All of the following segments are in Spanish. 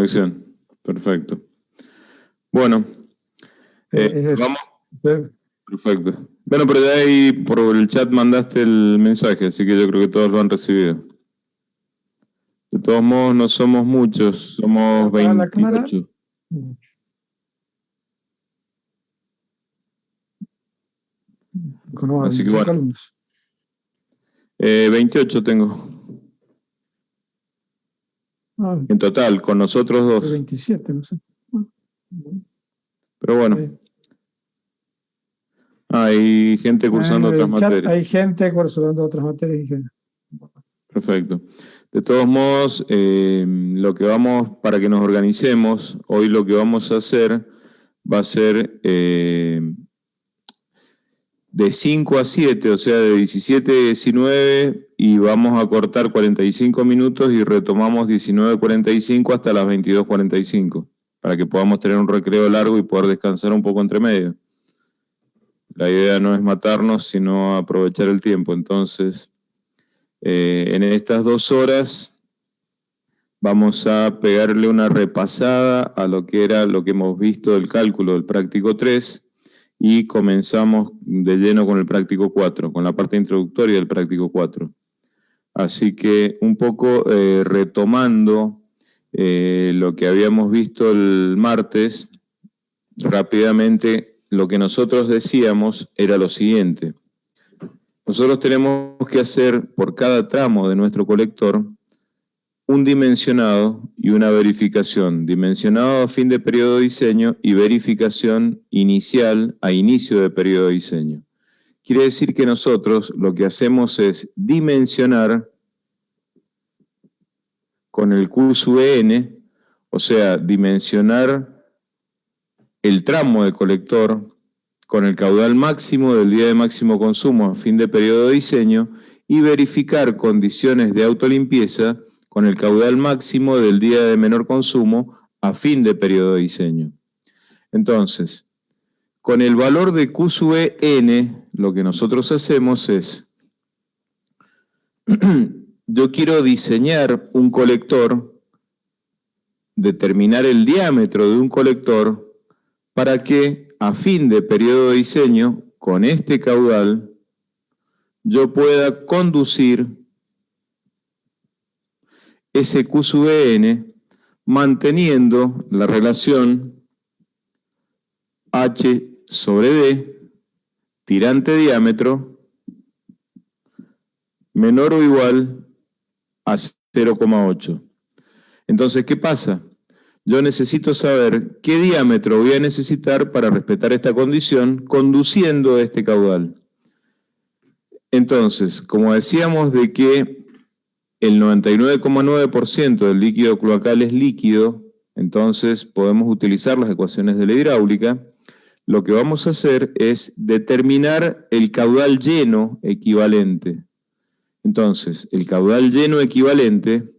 conexión. Perfecto. Bueno, vamos. Perfecto. Bueno, pero de ahí por el chat mandaste el mensaje, así que yo creo que todos lo han recibido. De todos modos, no somos muchos, somos 28. Así que bueno. 28 tengo. En total, con nosotros dos. 27, no sé. Pero bueno. Hay gente cursando otras materias. Hay gente cursando otras materias. Perfecto. De todos modos, lo que vamos, para que nos organicemos, hoy lo que vamos a hacer va a ser de 5 a 7, o sea, de 17 a 19, y vamos a cortar 45 minutos y retomamos 19:45 hasta las 22:45, para que podamos tener un recreo largo y poder descansar un poco entre medio. La idea no es matarnos, sino aprovechar el tiempo. Entonces, en estas 2 horas vamos a pegarle una repasada a lo que hemos visto del cálculo del práctico 3 y comenzamos de lleno con el práctico 4, con la parte introductoria del práctico 4. Así que un poco retomando lo que habíamos visto el martes, rápidamente. Lo que nosotros decíamos era lo siguiente. Nosotros tenemos que hacer por cada tramo de nuestro colector un dimensionado y una verificación. Dimensionado a fin de periodo de diseño y verificación inicial a inicio de periodo de diseño. Quiere decir que nosotros lo que hacemos es dimensionar con el Q sub n, o sea, dimensionar el tramo de colector con el caudal máximo del día de máximo consumo a fin de periodo de diseño y verificar condiciones de autolimpieza con el caudal máximo del día de menor consumo a fin de periodo de diseño. Entonces, con el valor de Q sub n, lo que nosotros hacemos es, yo quiero diseñar un colector, determinar el diámetro de un colector, para que a fin de periodo de diseño, con este caudal, yo pueda conducir ese Q sub n manteniendo la relación H sobre D, tirante diámetro, menor o igual a 0,8. Entonces, ¿qué pasa? Yo necesito saber qué diámetro voy a necesitar para respetar esta condición conduciendo este caudal. Entonces, como decíamos de que el 99,9% del líquido cloacal es líquido, entonces podemos utilizar las ecuaciones de la hidráulica. Lo que vamos a hacer es determinar el caudal lleno equivalente. Entonces, el caudal lleno equivalente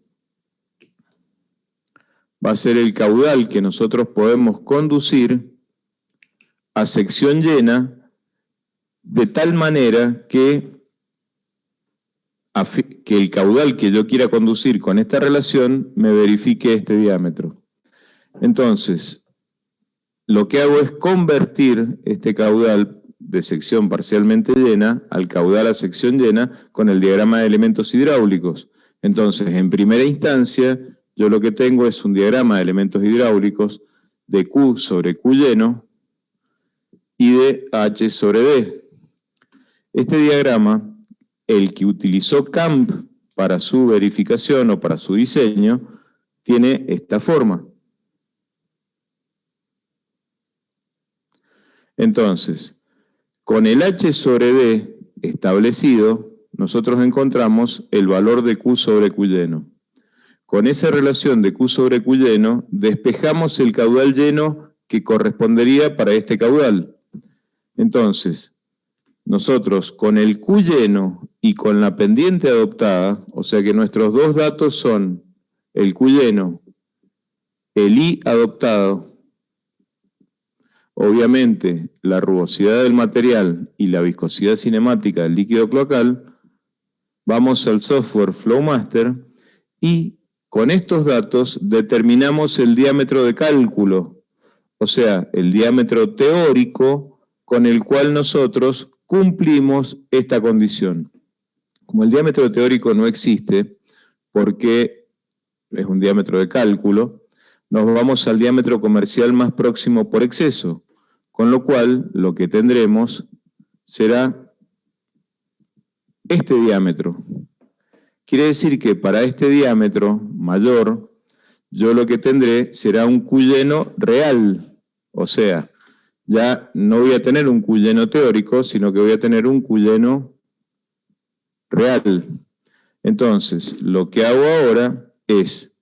va a ser el caudal que nosotros podemos conducir a sección llena de tal manera que el caudal que yo quiera conducir con esta relación me verifique este diámetro. Entonces, lo que hago es convertir este caudal de sección parcialmente llena al caudal a sección llena con el diagrama de elementos hidráulicos. Entonces, en primera instancia, yo lo que tengo es un diagrama de elementos hidráulicos de Q sobre Q lleno y de H sobre D. Este diagrama, el que utilizó CAMP para su verificación o para su diseño, tiene esta forma. Entonces, con el H sobre D establecido, nosotros encontramos el valor de Q sobre Q lleno. Con esa relación de Q sobre Q lleno, despejamos el caudal lleno que correspondería para este caudal. Entonces, nosotros con el Q lleno y con la pendiente adoptada, o sea que nuestros dos datos son el Q lleno, el I adoptado, obviamente la rugosidad del material y la viscosidad cinemática del líquido cloacal, vamos al software Flowmaster y Con estos datos determinamos el diámetro de cálculo, o sea, el diámetro teórico con el cual nosotros cumplimos esta condición. Como el diámetro teórico no existe, porque es un diámetro de cálculo, nos vamos al diámetro comercial más próximo por exceso, con lo cual lo que tendremos será este diámetro. Quiere decir que para este diámetro mayor, yo lo que tendré será un cuyeno real, o sea, ya no voy a tener un cuyeno teórico, sino que voy a tener un cuyeno real. Entonces, lo que hago ahora es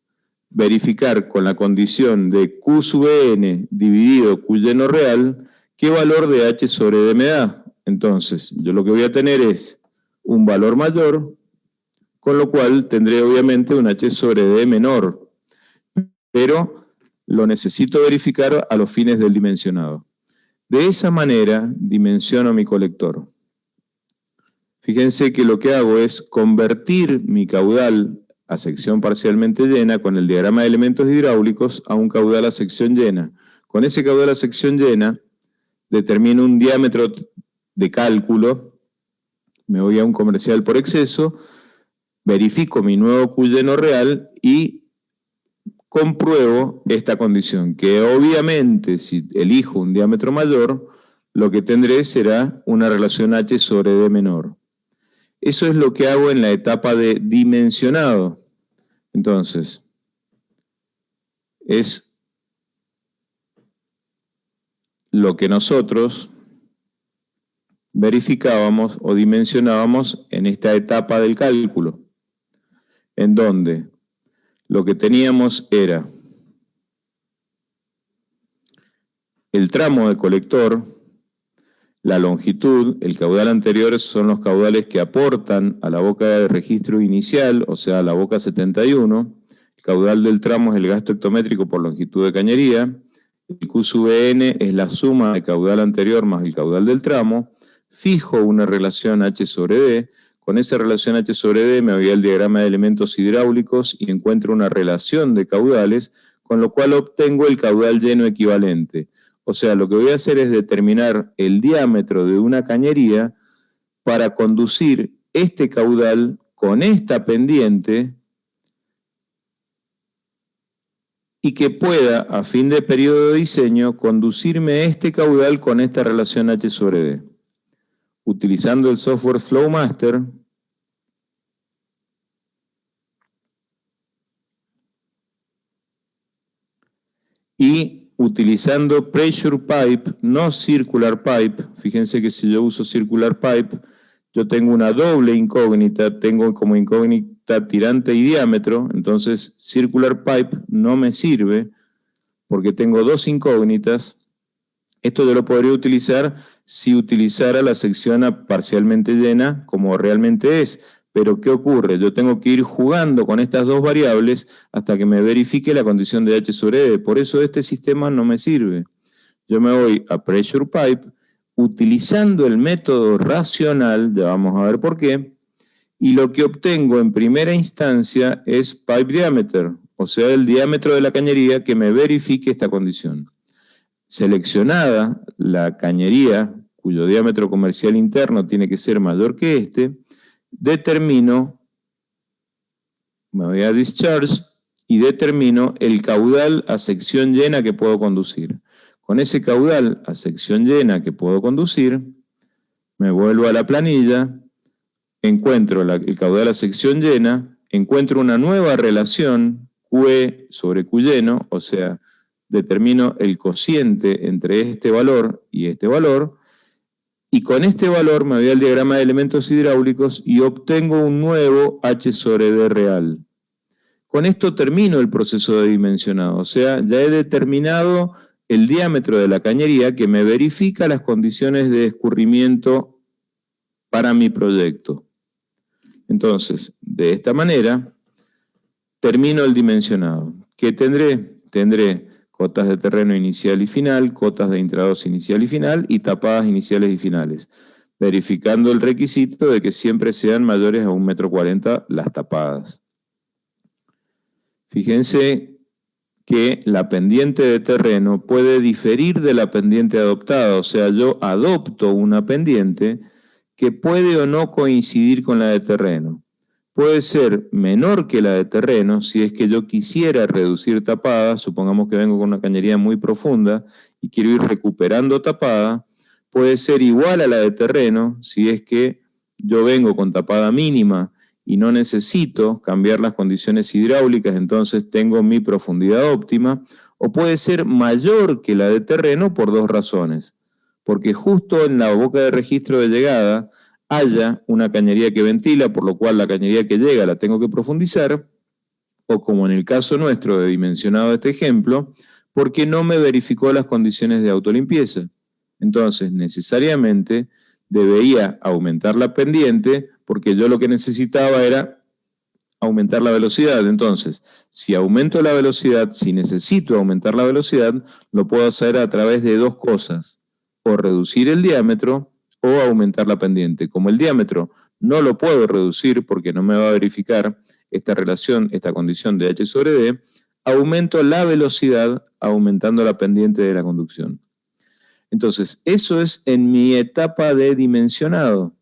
verificar con la condición de Q sub n dividido cuyeno real, qué valor de H sobre D me da. Entonces, yo lo que voy a tener es un valor mayor, con lo cual tendré obviamente un H sobre D menor, pero lo necesito verificar a los fines del dimensionado. De esa manera dimensiono mi colector. Fíjense que lo que hago es convertir mi caudal a sección parcialmente llena con el diagrama de elementos hidráulicos a un caudal a sección llena. Con ese caudal a sección llena determino un diámetro de cálculo, me voy a un comercial por exceso, verifico mi nuevo cuyeno real y compruebo esta condición, que obviamente si elijo un diámetro mayor, lo que tendré será una relación H sobre D menor. Eso es lo que hago en la etapa de dimensionado. Entonces, es lo que nosotros verificábamos o dimensionábamos en esta etapa del cálculo, en donde lo que teníamos era el tramo de colector, la longitud, el caudal anterior son los caudales que aportan a la boca de registro inicial, o sea, a la boca 71. El caudal del tramo es el gasto hectométrico por longitud de cañería. El Q sub n es la suma de caudal anterior más el caudal del tramo. Fijo una relación H sobre D. Con esa relación H sobre D me voy al diagrama de elementos hidráulicos y encuentro una relación de caudales, con lo cual obtengo el caudal lleno equivalente. O sea, lo que voy a hacer es determinar el diámetro de una cañería para conducir este caudal con esta pendiente y que pueda, a fin de periodo de diseño, conducirme este caudal con esta relación H sobre D. Utilizando el software Flowmaster, y utilizando Pressure Pipe, no Circular Pipe. Fíjense que si yo uso Circular Pipe, yo tengo una doble incógnita, tengo como incógnita tirante y diámetro, entonces Circular Pipe no me sirve porque tengo dos incógnitas. Esto yo lo podría utilizar si utilizara la sección parcialmente llena como realmente es. Pero ¿qué ocurre? Yo tengo que ir jugando con estas dos variables hasta que me verifique la condición de H sobre D. Por eso este sistema no me sirve. Yo me voy a Pressure Pipe utilizando el método racional, ya vamos a ver por qué, y lo que obtengo en primera instancia es Pipe Diameter, o sea, el diámetro de la cañería que me verifique esta condición. Seleccionada la cañería, cuyo diámetro comercial interno tiene que ser mayor que este, determino, me voy a Discharge y determino el caudal a sección llena que puedo conducir. Con ese caudal a sección llena que puedo conducir, me vuelvo a la planilla, encuentro el caudal a sección llena, encuentro una nueva relación QE sobre Q lleno, o sea, determino el cociente entre este valor y este valor, y con este valor me voy al diagrama de elementos hidráulicos y obtengo un nuevo H sobre D real. Con esto termino el proceso de dimensionado, o sea, ya he determinado el diámetro de la cañería que me verifica las condiciones de escurrimiento para mi proyecto. Entonces, de esta manera, termino el dimensionado. ¿Qué tendré? Tendré cotas de terreno inicial y final, cotas de intrados inicial y final y tapadas iniciales y finales, verificando el requisito de que siempre sean mayores a 1,40 m las tapadas. Fíjense que la pendiente de terreno puede diferir de la pendiente adoptada, o sea, yo adopto una pendiente que puede o no coincidir con la de terreno. Puede ser menor que la de terreno si es que yo quisiera reducir tapada, supongamos que vengo con una cañería muy profunda y quiero ir recuperando tapada. Puede ser igual a la de terreno si es que yo vengo con tapada mínima y no necesito cambiar las condiciones hidráulicas, entonces tengo mi profundidad óptima, o puede ser mayor que la de terreno por dos razones. Porque justo en la boca de registro de llegada haya una cañería que ventila, por lo cual la cañería que llega la tengo que profundizar, o como en el caso nuestro de dimensionado este ejemplo, porque no me verificó las condiciones de autolimpieza. Entonces, necesariamente debía aumentar la pendiente, porque yo lo que necesitaba era aumentar la velocidad. Entonces, si aumento la velocidad, si necesito aumentar la velocidad, lo puedo hacer a través de dos cosas, o reducir el diámetro o aumentar la pendiente. Como el diámetro no lo puedo reducir porque no me va a verificar esta relación, esta condición de H sobre D, aumento la velocidad aumentando la pendiente de la conducción. Entonces, eso es en mi etapa de dimensionado.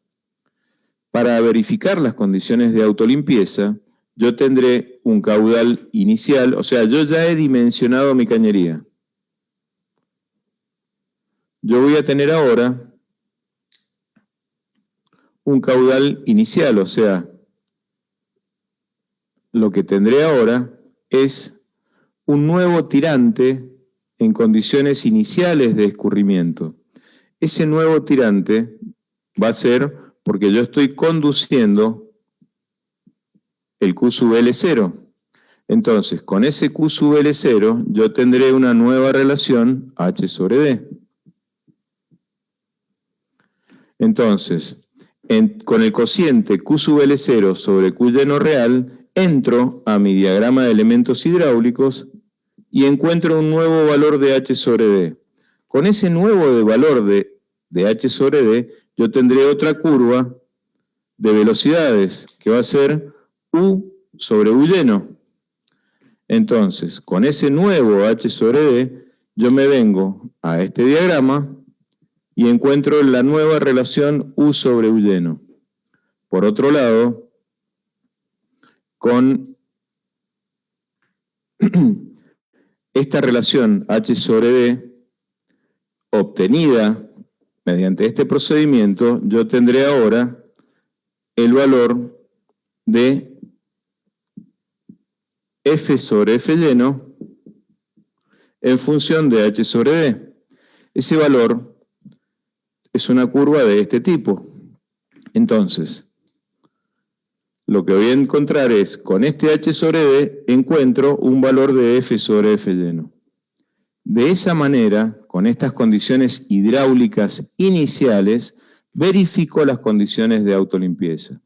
Para verificar las condiciones de autolimpieza, yo tendré un caudal inicial, o sea, yo ya he dimensionado mi cañería. Yo voy a tener ahora un caudal inicial, o sea, lo que tendré ahora es un nuevo tirante en condiciones iniciales de escurrimiento. Ese nuevo tirante va a ser porque yo estoy conduciendo el Q sub L0. Entonces, con ese Q sub L0, yo tendré una nueva relación H sobre D. Entonces, con el cociente Q sub L0 sobre Q lleno real, entro a mi diagrama de elementos hidráulicos y encuentro un nuevo valor de H sobre D. Con ese nuevo valor de H sobre D, yo tendré otra curva de velocidades, que va a ser U sobre U lleno. Entonces, con ese nuevo H sobre D, yo me vengo a este diagrama y encuentro la nueva relación U sobre U lleno. Por otro lado, con esta relación H sobre D, obtenida mediante este procedimiento, yo tendré ahora el valor de F sobre F lleno en función de H sobre D. Ese valor es una curva de este tipo. Entonces, lo que voy a encontrar es, con este H sobre D, encuentro un valor de F sobre F lleno. De esa manera, con estas condiciones hidráulicas iniciales, verifico las condiciones de autolimpieza.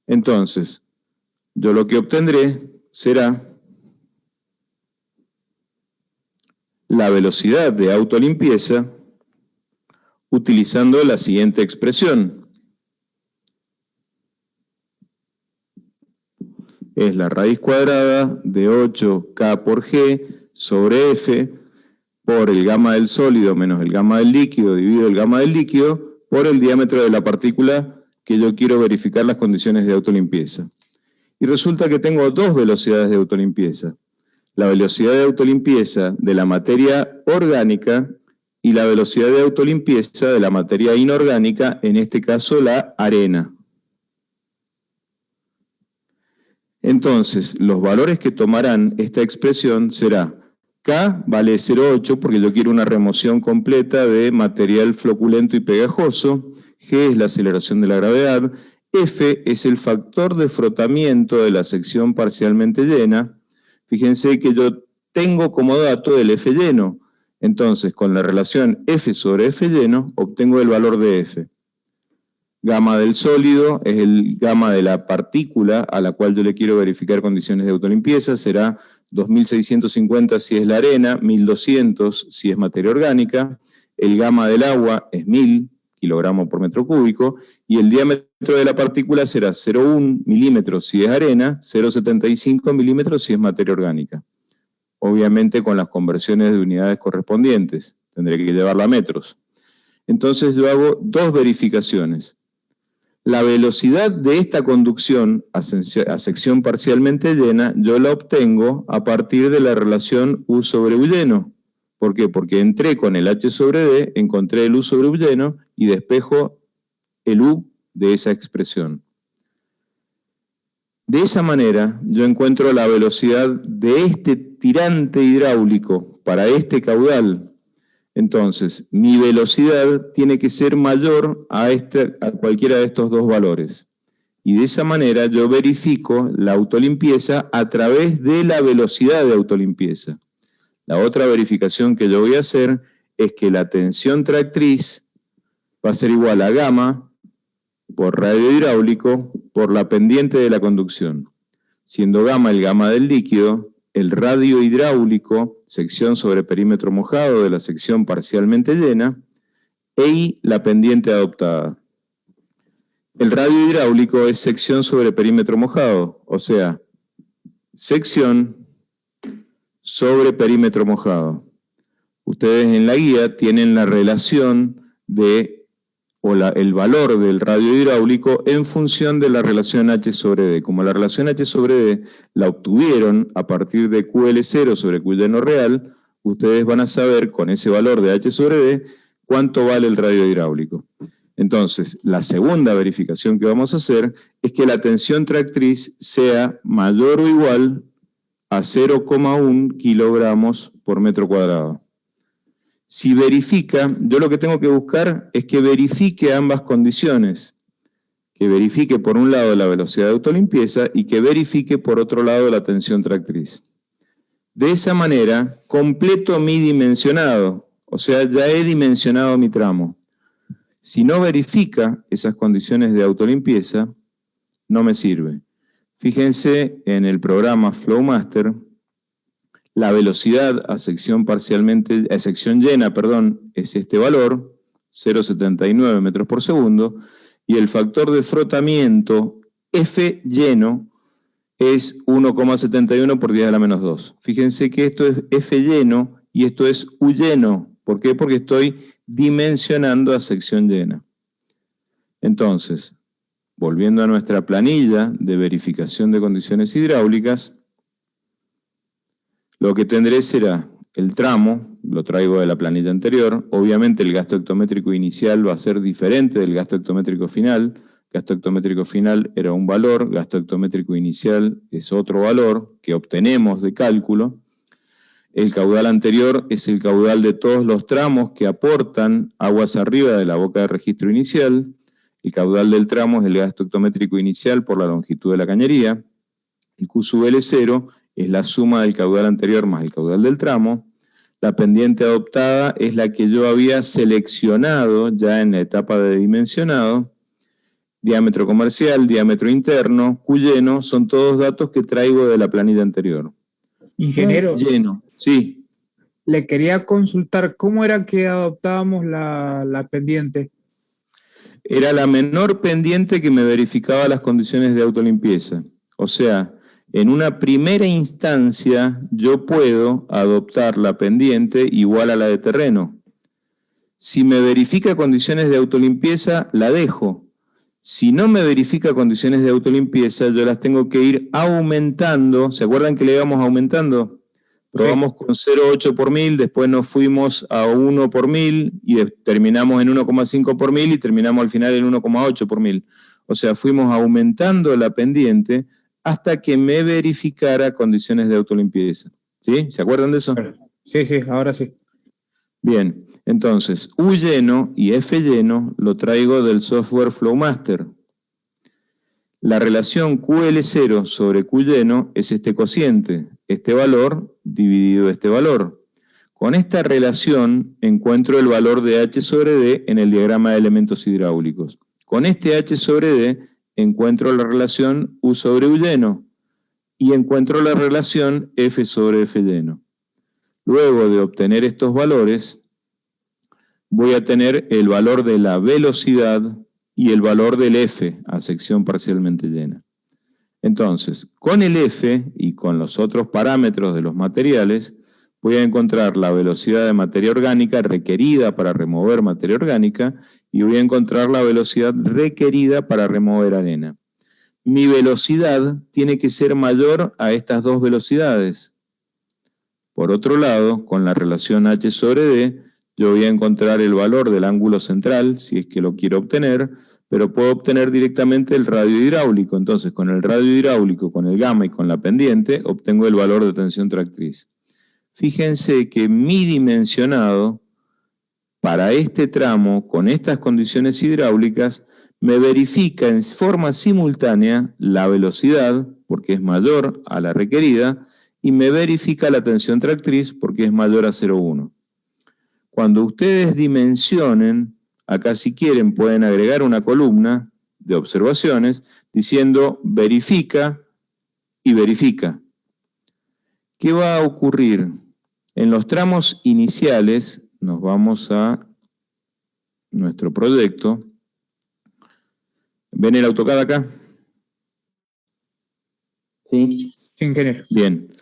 Entonces, yo lo que obtendré será la velocidad de autolimpieza utilizando la siguiente expresión. Es la raíz cuadrada de 8K por G sobre F por el gamma del sólido menos el gamma del líquido dividido el gamma del líquido por el diámetro de la partícula que yo quiero verificar las condiciones de autolimpieza. Y resulta que tengo dos velocidades de autolimpieza. La velocidad de autolimpieza de la materia orgánica y la velocidad de autolimpieza de la materia inorgánica, en este caso la arena. Entonces, los valores que tomarán esta expresión será K vale 0,8 porque yo quiero una remoción completa de material floculento y pegajoso, G es la aceleración de la gravedad, F es el factor de frotamiento de la sección parcialmente llena. Fíjense que yo tengo como dato el F lleno. Entonces, con la relación F sobre F lleno, obtengo el valor de F. Gamma del sólido es el gamma de la partícula a la cual yo le quiero verificar condiciones de autolimpieza. Será 2650 si es la arena, 1200 si es materia orgánica. El gamma del agua es 1000, kilogramos por metro cúbico, y el diámetro de la partícula será 0,1 milímetros si es arena, 0,75 milímetros si es materia orgánica. Obviamente con las conversiones de unidades correspondientes, tendré que llevarla a metros. Entonces yo hago dos verificaciones. La velocidad de esta conducción a sección parcialmente llena, yo la obtengo a partir de la relación U sobre U lleno. ¿Por qué? Porque entré con el H sobre D, encontré el U sobre U lleno y despejo el U de esa expresión. De esa manera, yo encuentro la velocidad de este tirante hidráulico para este caudal. Entonces, mi velocidad tiene que ser mayor a cualquiera de estos dos valores. Y de esa manera yo verifico la autolimpieza a través de la velocidad de autolimpieza. La otra verificación que yo voy a hacer es que la tensión tractriz va a ser igual a gamma por radio hidráulico por la pendiente de la conducción. Siendo gamma el gamma del líquido, el radio hidráulico, sección sobre perímetro mojado de la sección parcialmente llena, y la pendiente adoptada. El radio hidráulico es sección sobre perímetro mojado, o sea, sección sobre perímetro mojado. Ustedes en la guía tienen la relación el valor del radio hidráulico en función de la relación H sobre D. Como la relación H sobre D la obtuvieron a partir de QL0 sobre Q lleno real, ustedes van a saber con ese valor de H sobre D cuánto vale el radio hidráulico. Entonces, la segunda verificación que vamos a hacer es que la tensión tractriz sea mayor o igual a 0,1 kilogramos por metro cuadrado. Si verifica, yo lo que tengo que buscar es que verifique ambas condiciones. Que verifique por un lado la velocidad de autolimpieza y que verifique por otro lado la tensión tractriz. De esa manera, completo mi dimensionado, o sea, ya he dimensionado mi tramo. Si no verifica esas condiciones de autolimpieza, no me sirve. Fíjense en el programa Flowmaster, la velocidad a sección llena, es este valor, 0,79 metros por segundo, y el factor de frotamiento F lleno es 1,71 por 10 a la menos 2. Fíjense que esto es F lleno y esto es U lleno. ¿Por qué? Porque estoy dimensionando a sección llena. Entonces, volviendo a nuestra planilla de verificación de condiciones hidráulicas, lo que tendré será el tramo, lo traigo de la planilla anterior, obviamente el gasto hectométrico inicial va a ser diferente del gasto hectométrico final. Gasto hectométrico final era un valor, gasto hectométrico inicial es otro valor que obtenemos de cálculo. El caudal anterior es el caudal de todos los tramos que aportan aguas arriba de la boca de registro inicial. El caudal del tramo es el gasto hectométrico inicial por la longitud de la cañería. El Q sub L0 es la suma del caudal anterior más el caudal del tramo. La pendiente adoptada es la que yo había seleccionado ya en la etapa de dimensionado. Diámetro comercial, diámetro interno, Q lleno, son todos datos que traigo de la planilla anterior. Ingeniero, Lleno, sí. le quería consultar cómo era que adoptábamos la pendiente. Era la menor pendiente que me verificaba las condiciones de autolimpieza. O sea, en una primera instancia yo puedo adoptar la pendiente igual a la de terreno. Si me verifica condiciones de autolimpieza, la dejo. Si no me verifica condiciones de autolimpieza, yo las tengo que ir aumentando. ¿Se acuerdan que le íbamos aumentando? Probamos con 0,8 por 1000, después nos fuimos a 1 por 1000 y terminamos en 1,5 por 1000 y terminamos al final en 1,8 por 1000. O sea, fuimos aumentando la pendiente hasta que me verificara condiciones de autolimpieza. ¿Sí? ¿Se acuerdan de eso? Sí, ahora sí. Bien, entonces U lleno y F lleno lo traigo del software Flowmaster. La relación QL0 sobre Q lleno es este cociente, este valor dividido este valor. Con esta relación encuentro el valor de H sobre D en el diagrama de elementos hidráulicos. Con este H sobre D encuentro la relación U sobre U lleno y encuentro la relación F sobre F lleno. Luego de obtener estos valores, voy a tener el valor de la velocidad y el valor del F a sección parcialmente llena. Entonces, con el F y con los otros parámetros de los materiales, voy a encontrar la velocidad de materia orgánica requerida para remover materia orgánica y voy a encontrar la velocidad requerida para remover arena. Mi velocidad tiene que ser mayor a estas dos velocidades. Por otro lado, con la relación H sobre D, yo voy a encontrar el valor del ángulo central, si es que lo quiero obtener, pero puedo obtener directamente el radio hidráulico. Entonces, con el radio hidráulico, con el gamma y con la pendiente, obtengo el valor de tensión tractriz. Fíjense que mi dimensionado para este tramo, con estas condiciones hidráulicas, me verifica en forma simultánea la velocidad, porque es mayor a la requerida, y me verifica la tensión tractriz, porque es mayor a 0,1. Cuando ustedes dimensionen, acá si quieren pueden agregar una columna de observaciones diciendo verifica y verifica. ¿Qué va a ocurrir? En los tramos iniciales, nos vamos a nuestro proyecto. ¿Ven el AutoCAD acá? Sí. Sí, ingeniero. Bien.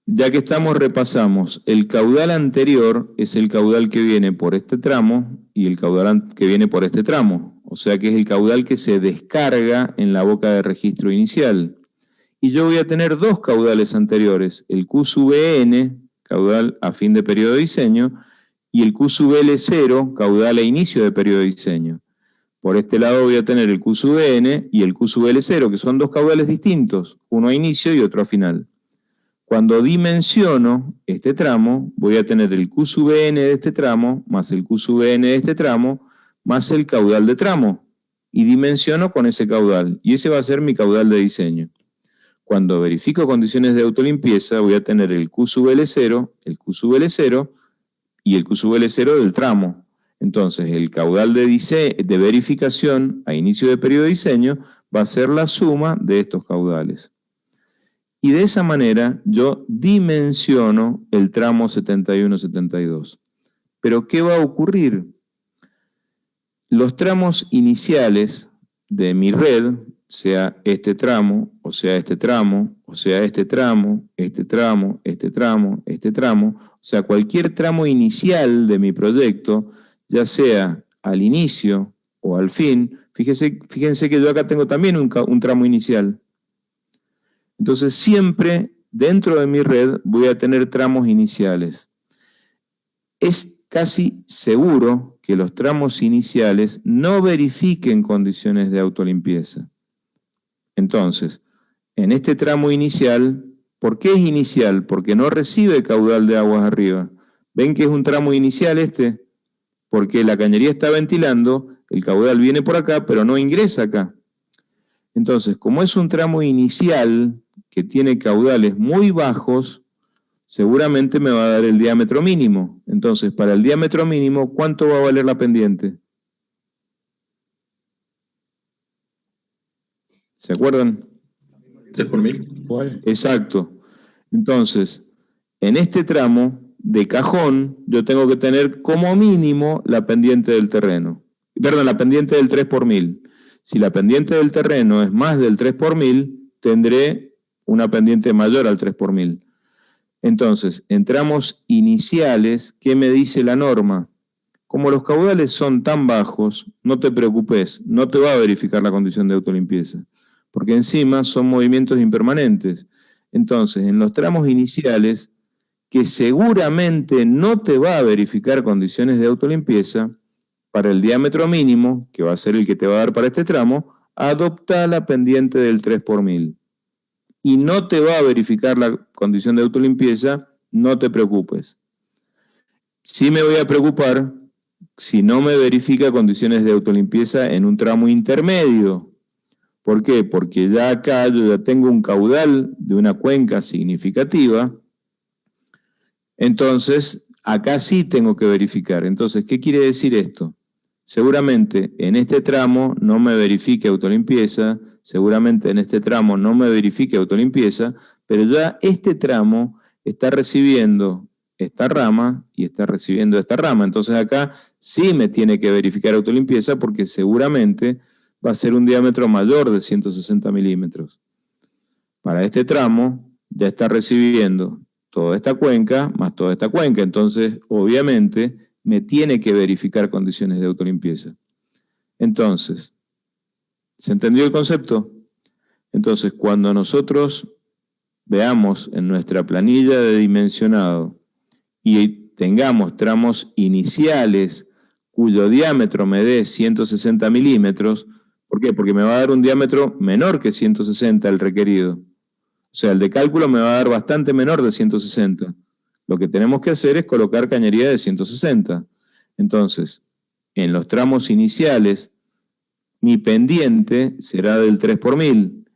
Ya que estamos, repasamos. El caudal anterior es el caudal que viene por este tramo y el caudal que viene por este tramo. O sea que es el caudal que se descarga en la boca de registro inicial. Y yo voy a tener dos caudales anteriores, el Q sub N, caudal a fin de periodo de diseño, y el Q sub L0, caudal a inicio de periodo de diseño. Por este lado voy a tener el Q sub N y el Q sub L0, que son dos caudales distintos, uno a inicio y otro a final. Cuando dimensiono este tramo, voy a tener el Q sub N de este tramo, más el Q sub N de este tramo, más el caudal de tramo. Y dimensiono con ese caudal. Y ese va a ser mi caudal de diseño. Cuando verifico condiciones de autolimpieza, voy a tener el Q sub L0, el Q sub L0 y el Q sub L0 del tramo. Entonces, el caudal de verificación a inicio de periodo de diseño va a ser la suma de estos caudales. Y de esa manera yo dimensiono el tramo 71-72. Pero ¿qué va a ocurrir? Los tramos iniciales de mi red, sea este tramo, o sea este tramo, o sea este tramo, este tramo, este tramo, este tramo, o sea cualquier tramo inicial de mi proyecto, ya sea al inicio o al fin, fíjense que yo acá tengo también un tramo inicial. Entonces siempre dentro de mi red voy a tener tramos iniciales. Es casi seguro que los tramos iniciales no verifiquen condiciones de autolimpieza. Entonces, en este tramo inicial, ¿por qué es inicial? Porque no recibe caudal de aguas arriba. ¿Ven que es un tramo inicial este? Porque la cañería está ventilando, el caudal viene por acá, pero no ingresa acá. Entonces, como es un tramo inicial que tiene caudales muy bajos, seguramente me va a dar el diámetro mínimo. Entonces, para el diámetro mínimo, ¿cuánto va a valer la pendiente? ¿Se acuerdan? 3 por 1000. ¿Cuál? Exacto. Entonces, en este tramo de cajón, yo tengo que tener como mínimo la pendiente del terreno. Perdón, la pendiente del 3 por 1000. Si la pendiente del terreno es más del 3 por 1000, tendré una pendiente mayor al 3 por 1000. Entonces, en tramos iniciales, ¿qué me dice la norma? Como los caudales son tan bajos, no te preocupes, no te va a verificar la condición de autolimpieza, porque encima son movimientos impermanentes. Entonces, en los tramos iniciales, que seguramente no te va a verificar condiciones de autolimpieza, para el diámetro mínimo, que va a ser el que te va a dar para este tramo, adopta la pendiente del 3 por 1000. Y no te va a verificar la condición de autolimpieza, no te preocupes. Sí me voy a preocupar si no me verifica condiciones de autolimpieza en un tramo intermedio. ¿Por qué? Porque ya acá yo ya tengo un caudal de una cuenca significativa, entonces acá sí tengo que verificar. Entonces, ¿qué quiere decir esto? Seguramente en este tramo no me verifique autolimpieza, seguramente en este tramo no me verifique autolimpieza, pero ya este tramo está recibiendo esta rama y está recibiendo esta rama. Entonces acá sí me tiene que verificar autolimpieza porque seguramente va a ser un diámetro mayor de 160 milímetros. Para este tramo ya está recibiendo toda esta cuenca más toda esta cuenca. Entonces, obviamente, me tiene que verificar condiciones de autolimpieza. Entonces, ¿se entendió el concepto? Entonces, cuando nosotros veamos en nuestra planilla de dimensionado y tengamos tramos iniciales cuyo diámetro me dé 160 milímetros, ¿por qué? Porque me va a dar un diámetro menor que 160 el requerido. O sea, el de cálculo me va a dar bastante menor de 160. Lo que tenemos que hacer es colocar cañería de 160. Entonces, en los tramos iniciales, mi pendiente será del 3 por 1000.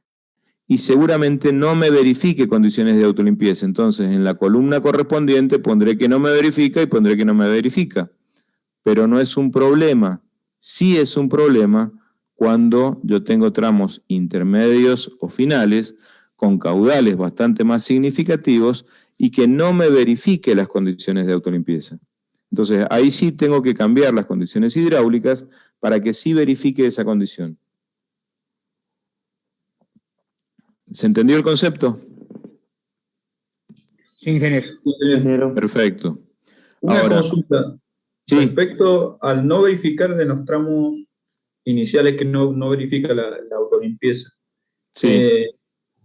Y seguramente no me verifique condiciones de autolimpieza. Entonces, en la columna correspondiente pondré que no me verifica y pondré que no me verifica. Pero no es un problema. Sí es un problema cuando yo tengo tramos intermedios o finales con caudales bastante más significativos y que no me verifique las condiciones de autolimpieza. Entonces, ahí sí tengo que cambiar las condiciones hidráulicas para que sí verifique esa condición. ¿Se entendió el concepto? Sí, ingeniero. Perfecto. Una Ahora, consulta. sí. Respecto al no verificar en los tramos iniciales que no verifica la autolimpieza. Sí.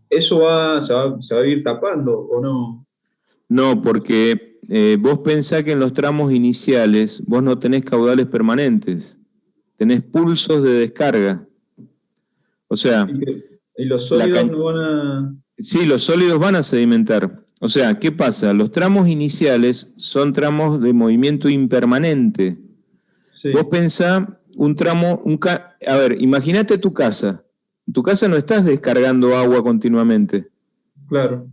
¿Eso se va a ir tapando o no? No, porque vos pensás que en los tramos iniciales vos no tenés caudales permanentes, tenés pulsos de descarga. O sea... ¿Y los sólidos no van a...? Sí, los sólidos van a sedimentar. O sea, ¿qué pasa? Los tramos iniciales son tramos de movimiento impermanente. Sí. Vos pensá un tramo... A ver, imagínate tu casa. En tu casa no estás descargando agua continuamente. Claro.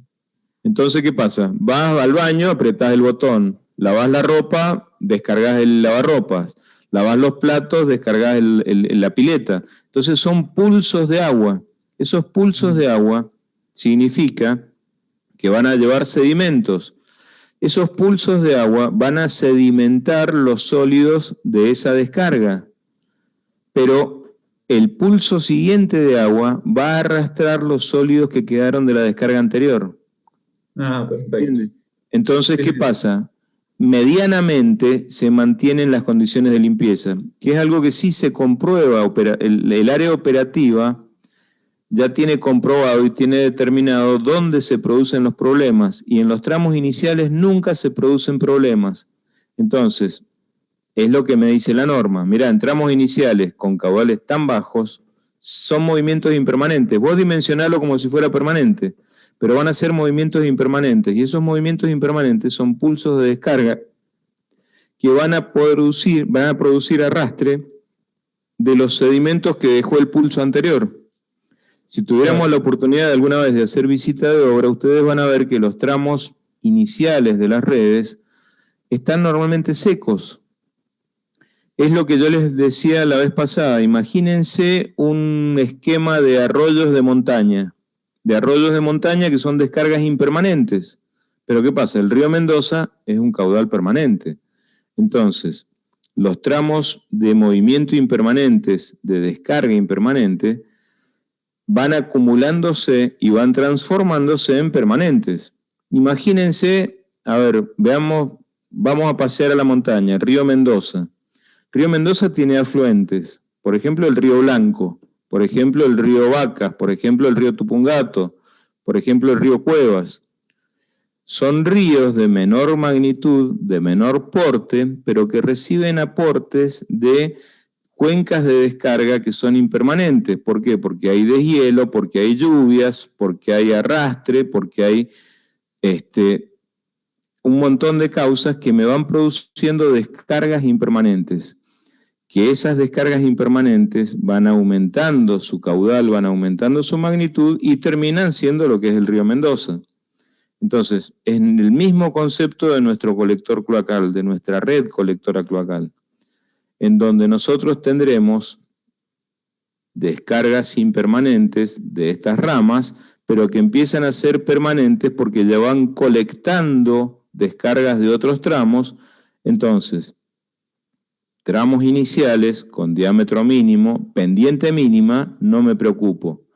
Entonces, ¿qué pasa? Vas al baño, apretás el botón, lavás la ropa, descargás el lavarropas, lavás los platos, descargás la pileta. Entonces son pulsos de agua. Esos pulsos de agua significa que van a llevar sedimentos. Esos pulsos de agua van a sedimentar los sólidos de esa descarga. Pero el pulso siguiente de agua va a arrastrar los sólidos que quedaron de la descarga anterior. Ah, perfecto. Entonces, ¿qué pasa? Medianamente se mantienen las condiciones de limpieza, que es algo que sí se comprueba. El área operativa ya tiene comprobado y tiene determinado dónde se producen los problemas, y en los tramos iniciales nunca se producen problemas. Entonces, es lo que me dice la norma. Mirá, en tramos iniciales con caudales tan bajos, son movimientos impermanentes. Vos dimensionalo como si fuera permanente, pero van a ser movimientos impermanentes, y esos movimientos impermanentes son pulsos de descarga que van a producir arrastre de los sedimentos que dejó el pulso anterior. Si tuviéramos la oportunidad de alguna vez de hacer visita de obra, ustedes van a ver que los tramos iniciales de las redes están normalmente secos. Es lo que yo les decía la vez pasada. Imagínense un esquema de arroyos de montaña. Que son descargas impermanentes. Pero ¿qué pasa? El río Mendoza es un caudal permanente. Entonces, los tramos de movimiento impermanentes, de descarga impermanente, van acumulándose y van transformándose en permanentes. Imagínense, a ver, veamos, vamos a pasear a la montaña, Río Mendoza. Río Mendoza tiene afluentes, por ejemplo el río Blanco, por ejemplo el río Vacas, por ejemplo el río Tupungato, por ejemplo el río Cuevas. Son ríos de menor magnitud, de menor porte, pero que reciben aportes de cuencas de descarga que son impermanentes. ¿Por qué? Porque hay deshielo, porque hay lluvias, porque hay arrastre, porque hay un montón de causas que me van produciendo descargas impermanentes. Que esas descargas impermanentes van aumentando su caudal, van aumentando su magnitud y terminan siendo lo que es el río Mendoza. Entonces, en el mismo concepto de nuestro colector cloacal, de nuestra red colectora cloacal, en donde nosotros tendremos descargas impermanentes de estas ramas, pero que empiezan a ser permanentes porque ya van colectando descargas de otros tramos, entonces, tramos iniciales con diámetro mínimo, pendiente mínima, no me preocupo.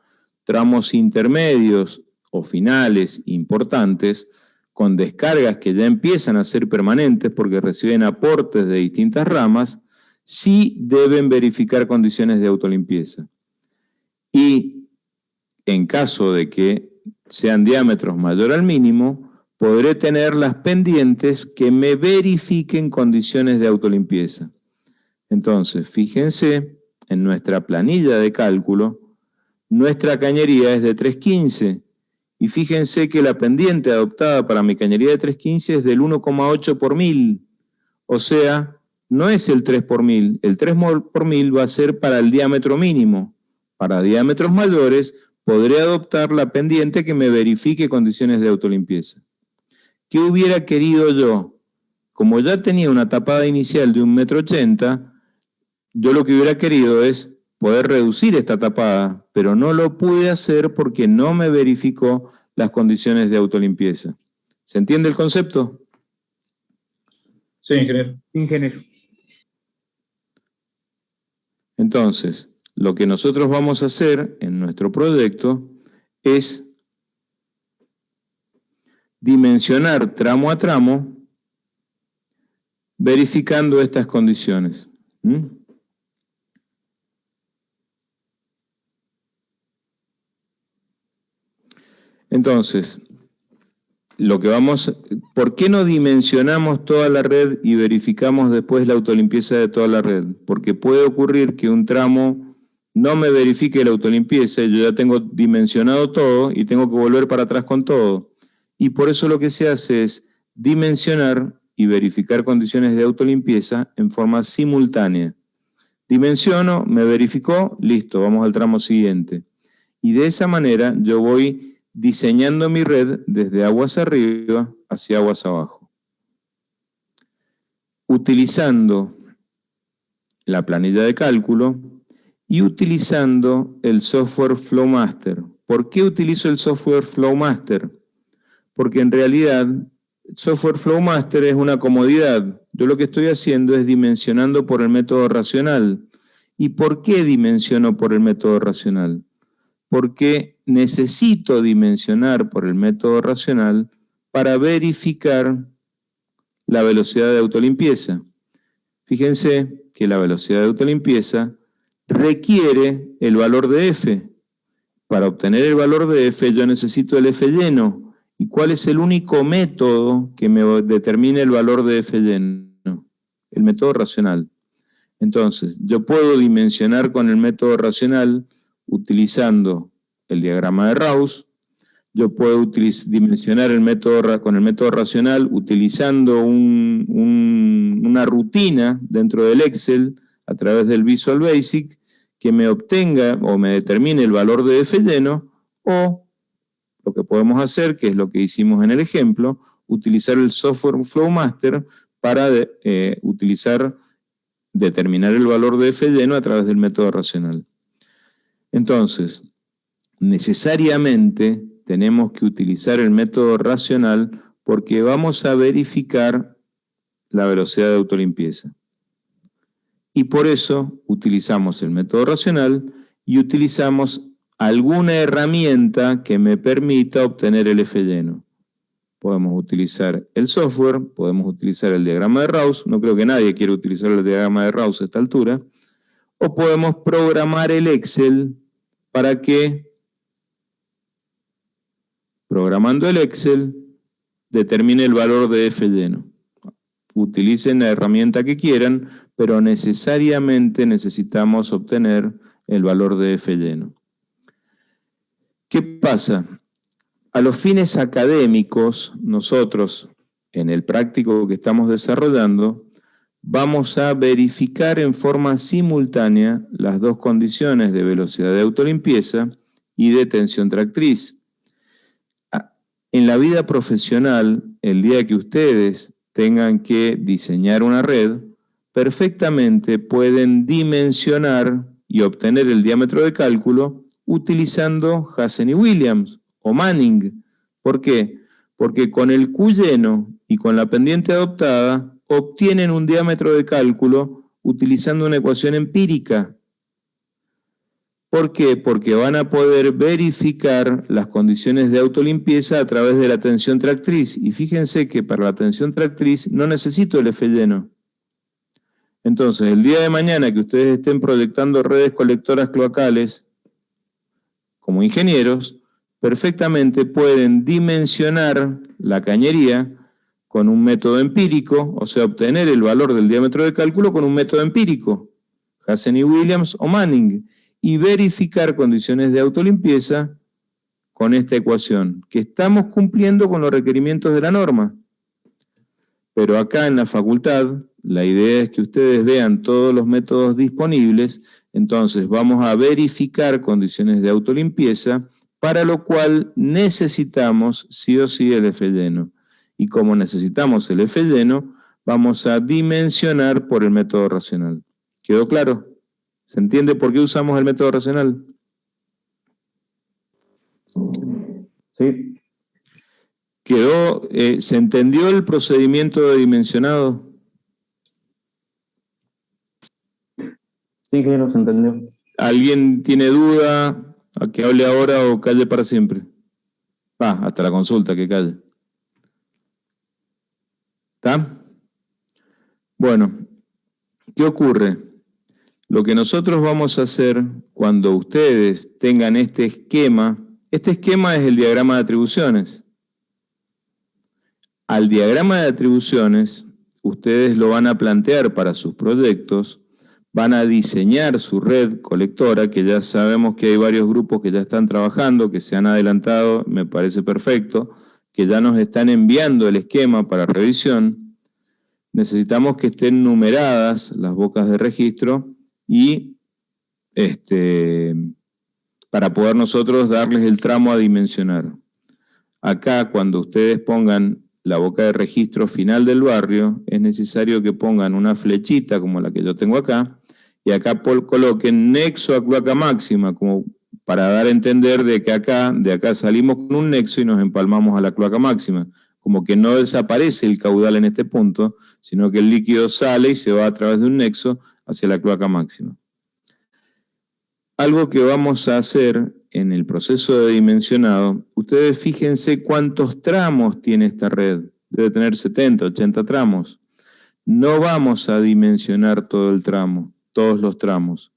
Tramos intermedios o finales importantes, con descargas que ya empiezan a ser permanentes porque reciben aportes de distintas ramas, sí deben verificar condiciones de autolimpieza. Y en caso de que sean diámetros mayor al mínimo, podré tener las pendientes que me verifiquen condiciones de autolimpieza. Entonces, fíjense, en nuestra planilla de cálculo, nuestra cañería es de 315, y fíjense que la pendiente adoptada para mi cañería de 315 es del 1,8 por 1000, o sea, no es el 3 por 1000, el 3 por 1000 va a ser para el diámetro mínimo. Para diámetros mayores, podré adoptar la pendiente que me verifique condiciones de autolimpieza. ¿Qué hubiera querido yo? Como ya tenía una tapada inicial de 1,80 m, yo lo que hubiera querido es poder reducir esta tapada, pero no lo pude hacer porque no me verificó las condiciones de autolimpieza. ¿Se entiende el concepto? Sí, ingeniero. Ingeniero. Entonces, lo que nosotros vamos a hacer en nuestro proyecto es dimensionar tramo a tramo verificando estas condiciones. Entonces, ¿por qué no dimensionamos toda la red y verificamos después la autolimpieza de toda la red? Porque puede ocurrir que un tramo no me verifique la autolimpieza, yo ya tengo dimensionado todo y tengo que volver para atrás con todo. Y por eso lo que se hace es dimensionar y verificar condiciones de autolimpieza en forma simultánea. Dimensiono, me verificó, listo, vamos al tramo siguiente. Y de esa manera yo voy diseñando mi red desde aguas arriba hacia aguas abajo. Utilizando la planilla de cálculo y utilizando el software Flowmaster. ¿Por qué utilizo el software Flowmaster? Porque en realidad el software Flowmaster es una comodidad. Yo lo que estoy haciendo es dimensionando por el método racional. ¿Y por qué dimensiono por el método racional? Porque necesito dimensionar por el método racional para verificar la velocidad de autolimpieza. Fíjense que la velocidad de autolimpieza requiere el valor de F. Para obtener el valor de F yo necesito el F lleno. ¿Y cuál es el único método que me determine el valor de F lleno? El método racional. Entonces, yo puedo dimensionar con el método racional utilizando el diagrama de Rous. Yo puedo dimensionar con el método racional utilizando una rutina dentro del Excel a través del Visual Basic que me obtenga o me determine el valor de F lleno, o lo que podemos hacer, que es lo que hicimos en el ejemplo, utilizar el software Flowmaster para determinar el valor de F lleno a través del método racional. Entonces, necesariamente tenemos que utilizar el método racional porque vamos a verificar la velocidad de autolimpieza. Y por eso utilizamos el método racional y utilizamos alguna herramienta que me permita obtener el F lleno. Podemos utilizar el software, podemos utilizar el diagrama de Rous, no creo que nadie quiera utilizar el diagrama de Rous a esta altura, o podemos programar el Excel para que, programando el Excel, determine el valor de F lleno. Utilicen la herramienta que quieran, pero necesariamente necesitamos obtener el valor de F lleno. ¿Qué pasa? A los fines académicos, nosotros, en el práctico que estamos desarrollando, vamos a verificar en forma simultánea las dos condiciones de velocidad de autolimpieza y de tensión tractriz. En la vida profesional, el día que ustedes tengan que diseñar una red, perfectamente pueden dimensionar y obtener el diámetro de cálculo utilizando Hazen y Williams o Manning. ¿Por qué? Porque con el Q lleno y con la pendiente adoptada obtienen un diámetro de cálculo utilizando una ecuación empírica. ¿Por qué? Porque van a poder verificar las condiciones de autolimpieza a través de la tensión tractriz. Y fíjense que para la tensión tractriz no necesito el F lleno. Entonces, el día de mañana que ustedes estén proyectando redes colectoras cloacales, como ingenieros, perfectamente pueden dimensionar la cañería con un método empírico, o sea, obtener el valor del diámetro de cálculo con un método empírico, Hassen y Williams o Manning, y verificar condiciones de autolimpieza con esta ecuación, que estamos cumpliendo con los requerimientos de la norma. Pero acá en la facultad, la idea es que ustedes vean todos los métodos disponibles, entonces vamos a verificar condiciones de autolimpieza, para lo cual necesitamos sí o sí el F lleno. Y como necesitamos el F lleno, vamos a dimensionar por el método racional. ¿Quedó claro? ¿Se entiende por qué usamos el método racional? Sí. ¿Se entendió el procedimiento de dimensionado? Sí, claro, se entendió. ¿Alguien tiene duda a que hable ahora o calle para siempre? Hasta la consulta, que calle. ¿Está? Bueno, ¿qué ocurre? Lo que nosotros vamos a hacer cuando ustedes tengan este esquema es el diagrama de atribuciones. Al diagrama de atribuciones, ustedes lo van a plantear para sus proyectos, van a diseñar su red colectora, que ya sabemos que hay varios grupos que ya están trabajando, que se han adelantado, me parece perfecto, que ya nos están enviando el esquema para revisión. Necesitamos que estén numeradas las bocas de registro y para poder nosotros darles el tramo a dimensionar. Acá, cuando ustedes pongan la boca de registro final del barrio, es necesario que pongan una flechita como la que yo tengo acá, y acá coloquen nexo a cloaca máxima, como para dar a entender de acá salimos con un nexo y nos empalmamos a la cloaca máxima, como que no desaparece el caudal en este punto, sino que el líquido sale y se va a través de un nexo hacia la cloaca máxima. Algo que vamos a hacer en el proceso de dimensionado, ustedes fíjense cuántos tramos tiene esta red. Debe tener 70, 80 tramos. No vamos a dimensionar todo el tramo, todos los tramos.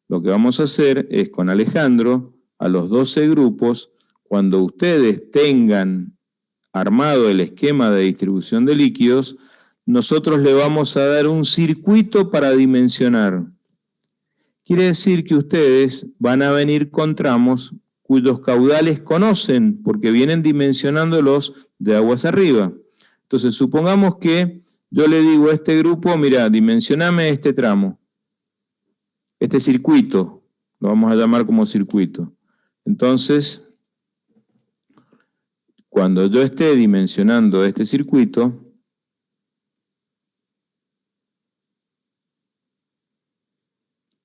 Lo que vamos a hacer es con Alejandro, a los 12 grupos, cuando ustedes tengan armado el esquema de distribución de líquidos, nosotros le vamos a dar un circuito para dimensionar. Quiere decir que ustedes van a venir con tramos cuyos caudales conocen, porque vienen dimensionándolos de aguas arriba. Entonces, supongamos que yo le digo a este grupo, mira, dimensioname este tramo, este circuito, lo vamos a llamar como circuito. Entonces, cuando yo esté dimensionando este circuito,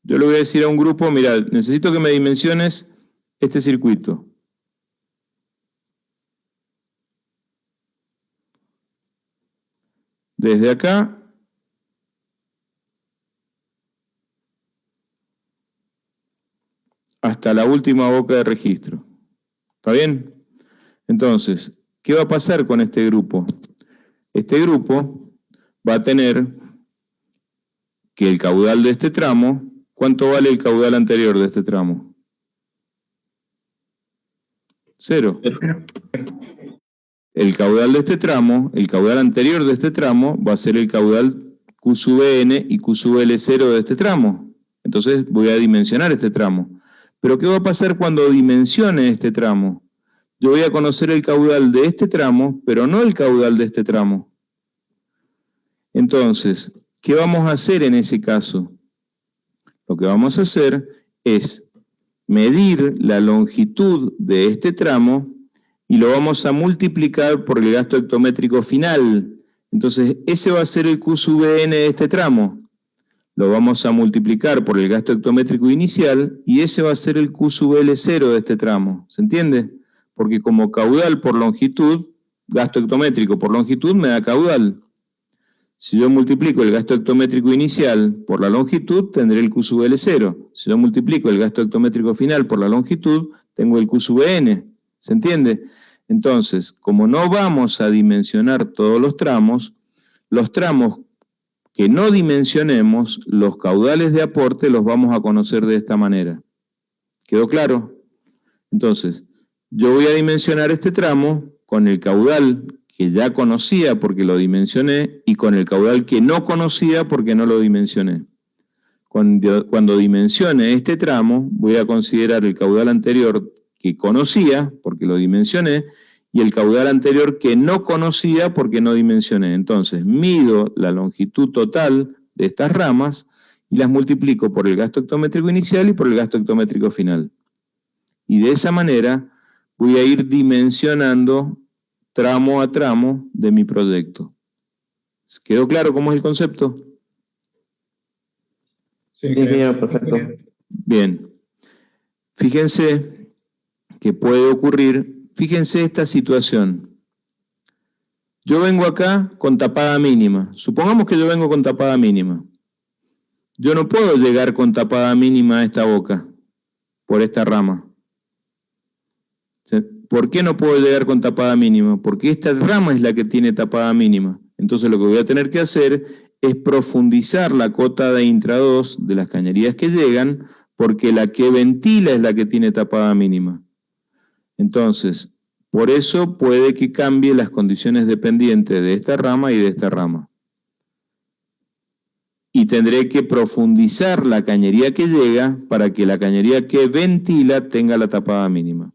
yo le voy a decir a un grupo, mira, necesito que me dimensiones este circuito. Desde acá hasta la última boca de registro. ¿Está bien? Entonces, ¿qué va a pasar con este grupo? Este grupo va a tener que el caudal de este tramo, ¿cuánto vale el caudal anterior de este tramo? 0. El caudal de este tramo, el caudal anterior de este tramo, va a ser el caudal Q sub N y Q sub L0 de este tramo. Entonces voy a dimensionar este tramo. Pero ¿qué va a pasar cuando dimensione este tramo? Yo voy a conocer el caudal de este tramo, pero no el caudal de este tramo. Entonces, ¿qué vamos a hacer en ese caso? Lo que vamos a hacer es medir la longitud de este tramo y lo vamos a multiplicar por el gasto hectométrico final. Entonces, ese va a ser el Q sub N de este tramo. Lo vamos a multiplicar por el gasto hectométrico inicial y ese va a ser el Q sub L0 de este tramo. ¿Se entiende? Porque como caudal por longitud, gasto hectométrico por longitud me da caudal. Si yo multiplico el gasto hectométrico inicial por la longitud, tendré el Q sub L0. Si yo multiplico el gasto hectométrico final por la longitud, tengo el Q sub N. ¿Se entiende? Entonces, como no vamos a dimensionar todos los tramos que no dimensionemos, los caudales de aporte los vamos a conocer de esta manera. ¿Quedó claro? Entonces, yo voy a dimensionar este tramo con el caudal que ya conocía porque lo dimensioné y con el caudal que no conocía porque no lo dimensioné. Cuando dimensione este tramo, voy a considerar el caudal anterior que conocía porque lo dimensioné y el caudal anterior que no conocía porque no dimensioné. Entonces, mido la longitud total de estas ramas y las multiplico por el gasto hectométrico inicial y por el gasto hectométrico final. Y de esa manera voy a ir dimensionando tramo a tramo de mi proyecto. ¿Quedó claro cómo es el concepto? Sí, ingeniero, perfecto. Bien. Fíjense que puede ocurrir, fíjense esta situación. Yo vengo acá con tapada mínima. Supongamos que yo vengo con tapada mínima. Yo no puedo llegar con tapada mínima a esta boca, por esta rama. ¿Por qué no puedo llegar con tapada mínima? Porque esta rama es la que tiene tapada mínima. Entonces lo que voy a tener que hacer es profundizar la cota de intra 2 de las cañerías que llegan, porque la que ventila es la que tiene tapada mínima. Entonces, por eso puede que cambie las condiciones dependientes de esta rama y de esta rama. Y tendré que profundizar la cañería que llega para que la cañería que ventila tenga la tapada mínima.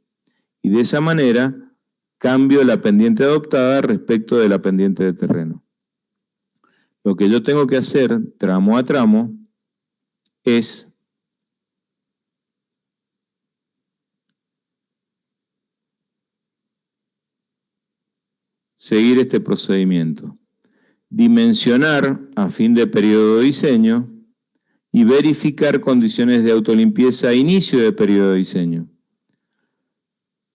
Y de esa manera cambio la pendiente adoptada respecto de la pendiente de terreno. Lo que yo tengo que hacer tramo a tramo es seguir este procedimiento. Dimensionar a fin de periodo de diseño y verificar condiciones de autolimpieza a inicio de periodo de diseño.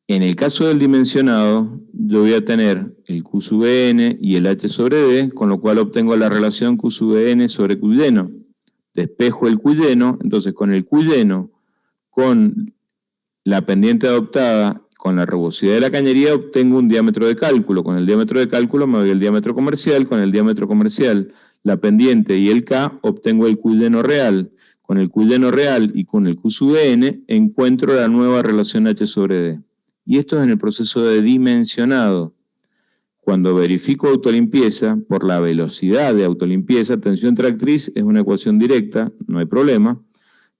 En el caso del dimensionado, yo voy a tener el Q sub N y el H sobre D, con lo cual obtengo la relación Q sub N sobre Q lleno. Despejo el Q lleno, entonces con el Q lleno, con la pendiente adoptada, con la rugosidad de la cañería, obtengo un diámetro de cálculo. Con el diámetro de cálculo me doy el diámetro comercial, con el diámetro comercial, la pendiente y el K, obtengo el Q lleno real. Con el Q lleno real y con el Q sub N, encuentro la nueva relación H sobre D. Y esto es en el proceso de dimensionado. Cuando verifico autolimpieza, por la velocidad de autolimpieza, tensión tractriz es una ecuación directa, no hay problema,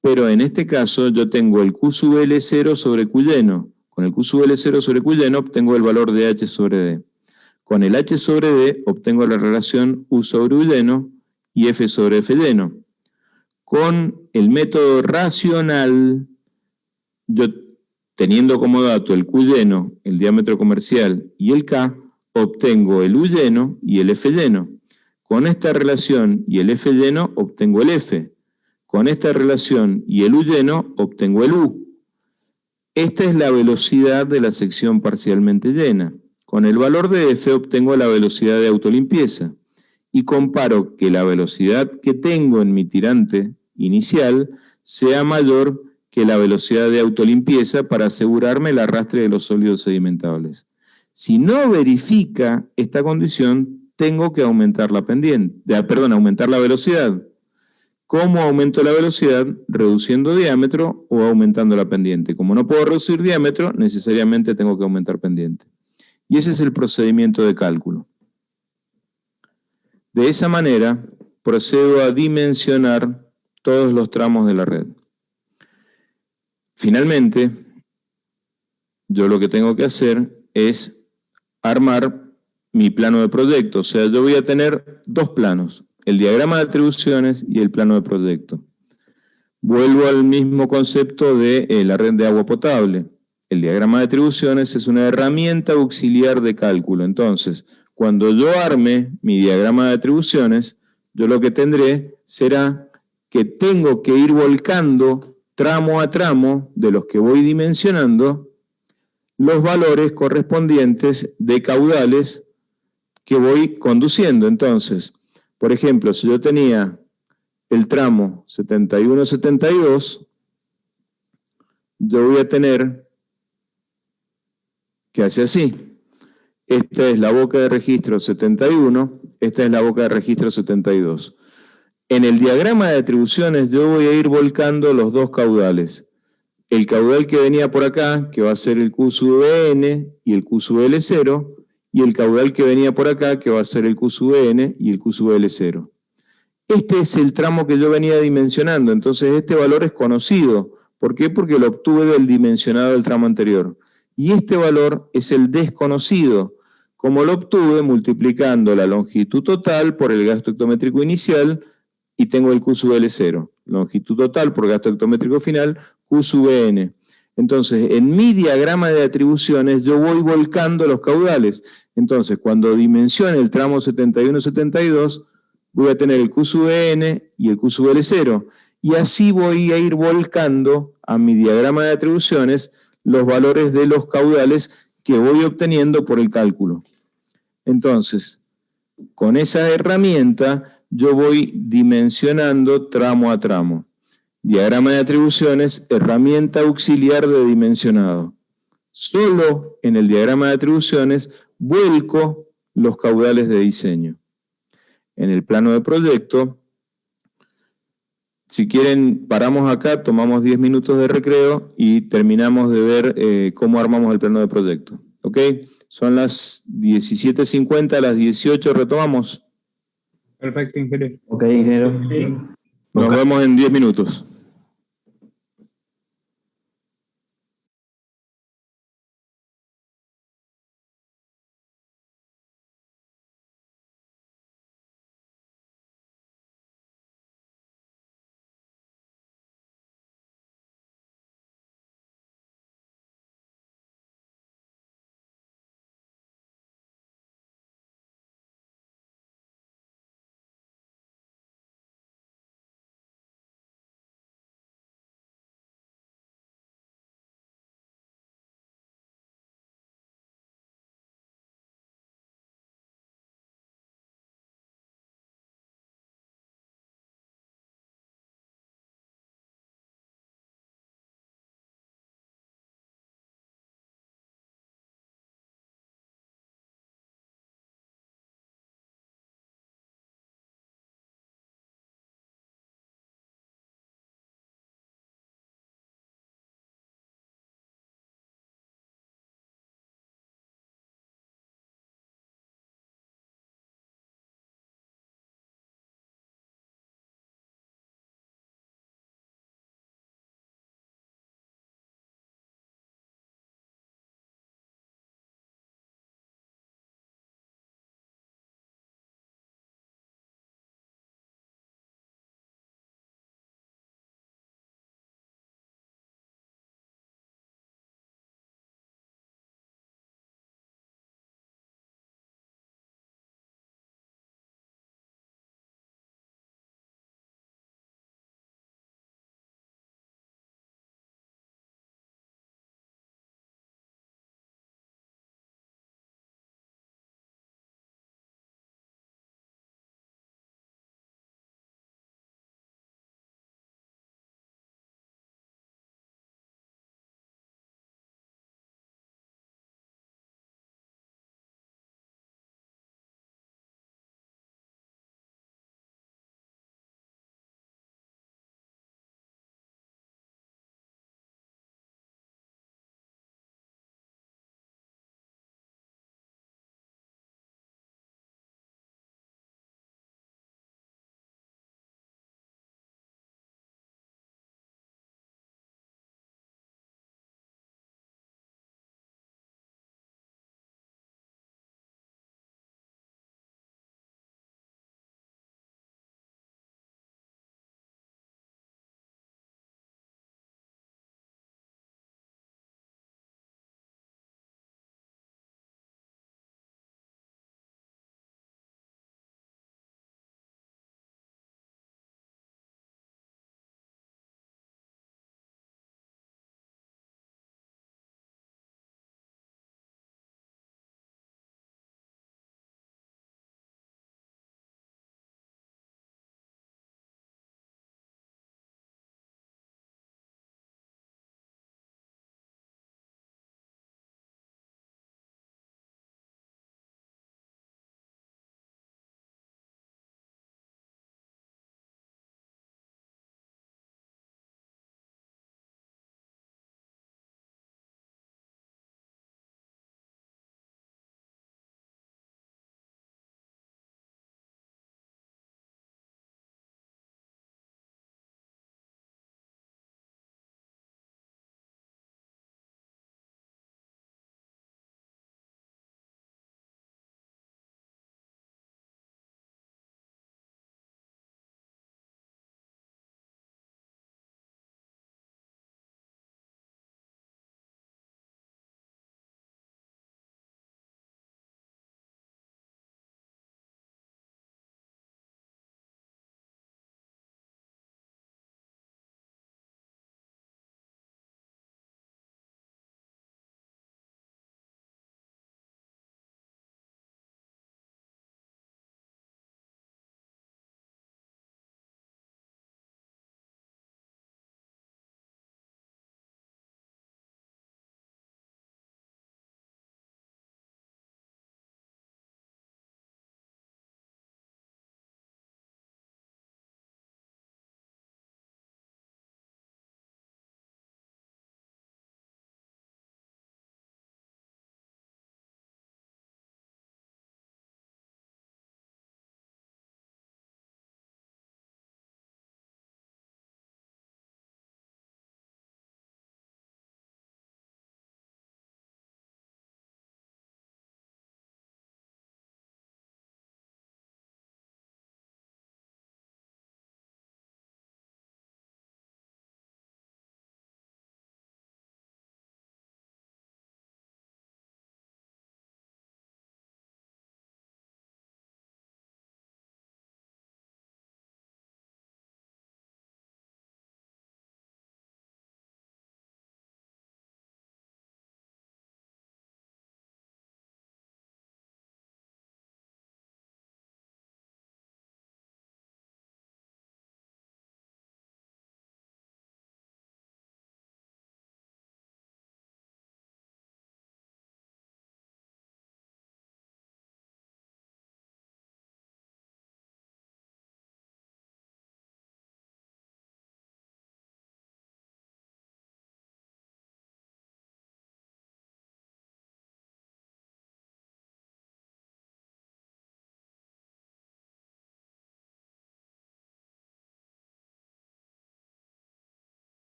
pero en este caso yo tengo el Q sub L0 sobre Q lleno. Con el Q sub L0 sobre Q lleno obtengo el valor de H sobre D. Con el H sobre D obtengo la relación U sobre U lleno y F sobre F lleno. Con el método racional, yo teniendo como dato el Q lleno, el diámetro comercial y el K, obtengo el U lleno y el F lleno. Con esta relación y el F lleno, obtengo el F. Con esta relación y el U lleno, obtengo el U. Esta es la velocidad de la sección parcialmente llena. Con el valor de F obtengo la velocidad de autolimpieza. Y comparo que la velocidad que tengo en mi tirante inicial sea mayor que la velocidad de autolimpieza para asegurarme el arrastre de los sólidos sedimentables. Si no verifica esta condición, tengo que aumentar la aumentar la velocidad. ¿Cómo aumento la velocidad? Reduciendo diámetro o aumentando la pendiente. Como no puedo reducir diámetro, necesariamente tengo que aumentar pendiente. Y ese es el procedimiento de cálculo. De esa manera, procedo a dimensionar todos los tramos de la red. Finalmente, yo lo que tengo que hacer es armar mi plano de proyecto. O sea, yo voy a tener dos planos, el diagrama de atribuciones y el plano de proyecto. Vuelvo al mismo concepto de la red de agua potable. El diagrama de atribuciones es una herramienta auxiliar de cálculo. Entonces, cuando yo arme mi diagrama de atribuciones, yo lo que tendré será que tengo que ir volcando tramo a tramo de los que voy dimensionando los valores correspondientes de caudales que voy conduciendo. Entonces, por ejemplo, si yo tenía el tramo 71-72, yo voy a tener que hace así. Esta es la boca de registro 71, esta es la boca de registro 72. En el diagrama de atribuciones yo voy a ir volcando los dos caudales. El caudal que venía por acá, que va a ser el Q sub N y el Q sub L0, y el caudal que venía por acá, que va a ser el Q sub N y el Q sub L0. Este es el tramo que yo venía dimensionando, entonces este valor es conocido. ¿Por qué? Porque lo obtuve del dimensionado del tramo anterior. Y este valor es el desconocido, como lo obtuve multiplicando la longitud total por el gasto hectométrico inicial y tengo el Q sub L0. Longitud total por gasto hectométrico final, Q sub N. Entonces, en mi diagrama de atribuciones yo voy volcando los caudales. Entonces, cuando dimensione el tramo 71-72, voy a tener el Q sub N y el Q sub L0. Y así voy a ir volcando a mi diagrama de atribuciones los valores de los caudales que voy obteniendo por el cálculo. Entonces, con esa herramienta yo voy dimensionando tramo a tramo. Diagrama de atribuciones, herramienta auxiliar de dimensionado. Solo en el diagrama de atribuciones vuelco los caudales de diseño. En el plano de proyecto, si quieren, paramos acá, tomamos 10 minutos de recreo y terminamos de ver cómo armamos el plano de proyecto. ¿Ok? Son las 17:50, a las 18 retomamos. Perfecto, ingeniero. Ok, ingeniero. Nos vemos en 10 minutos.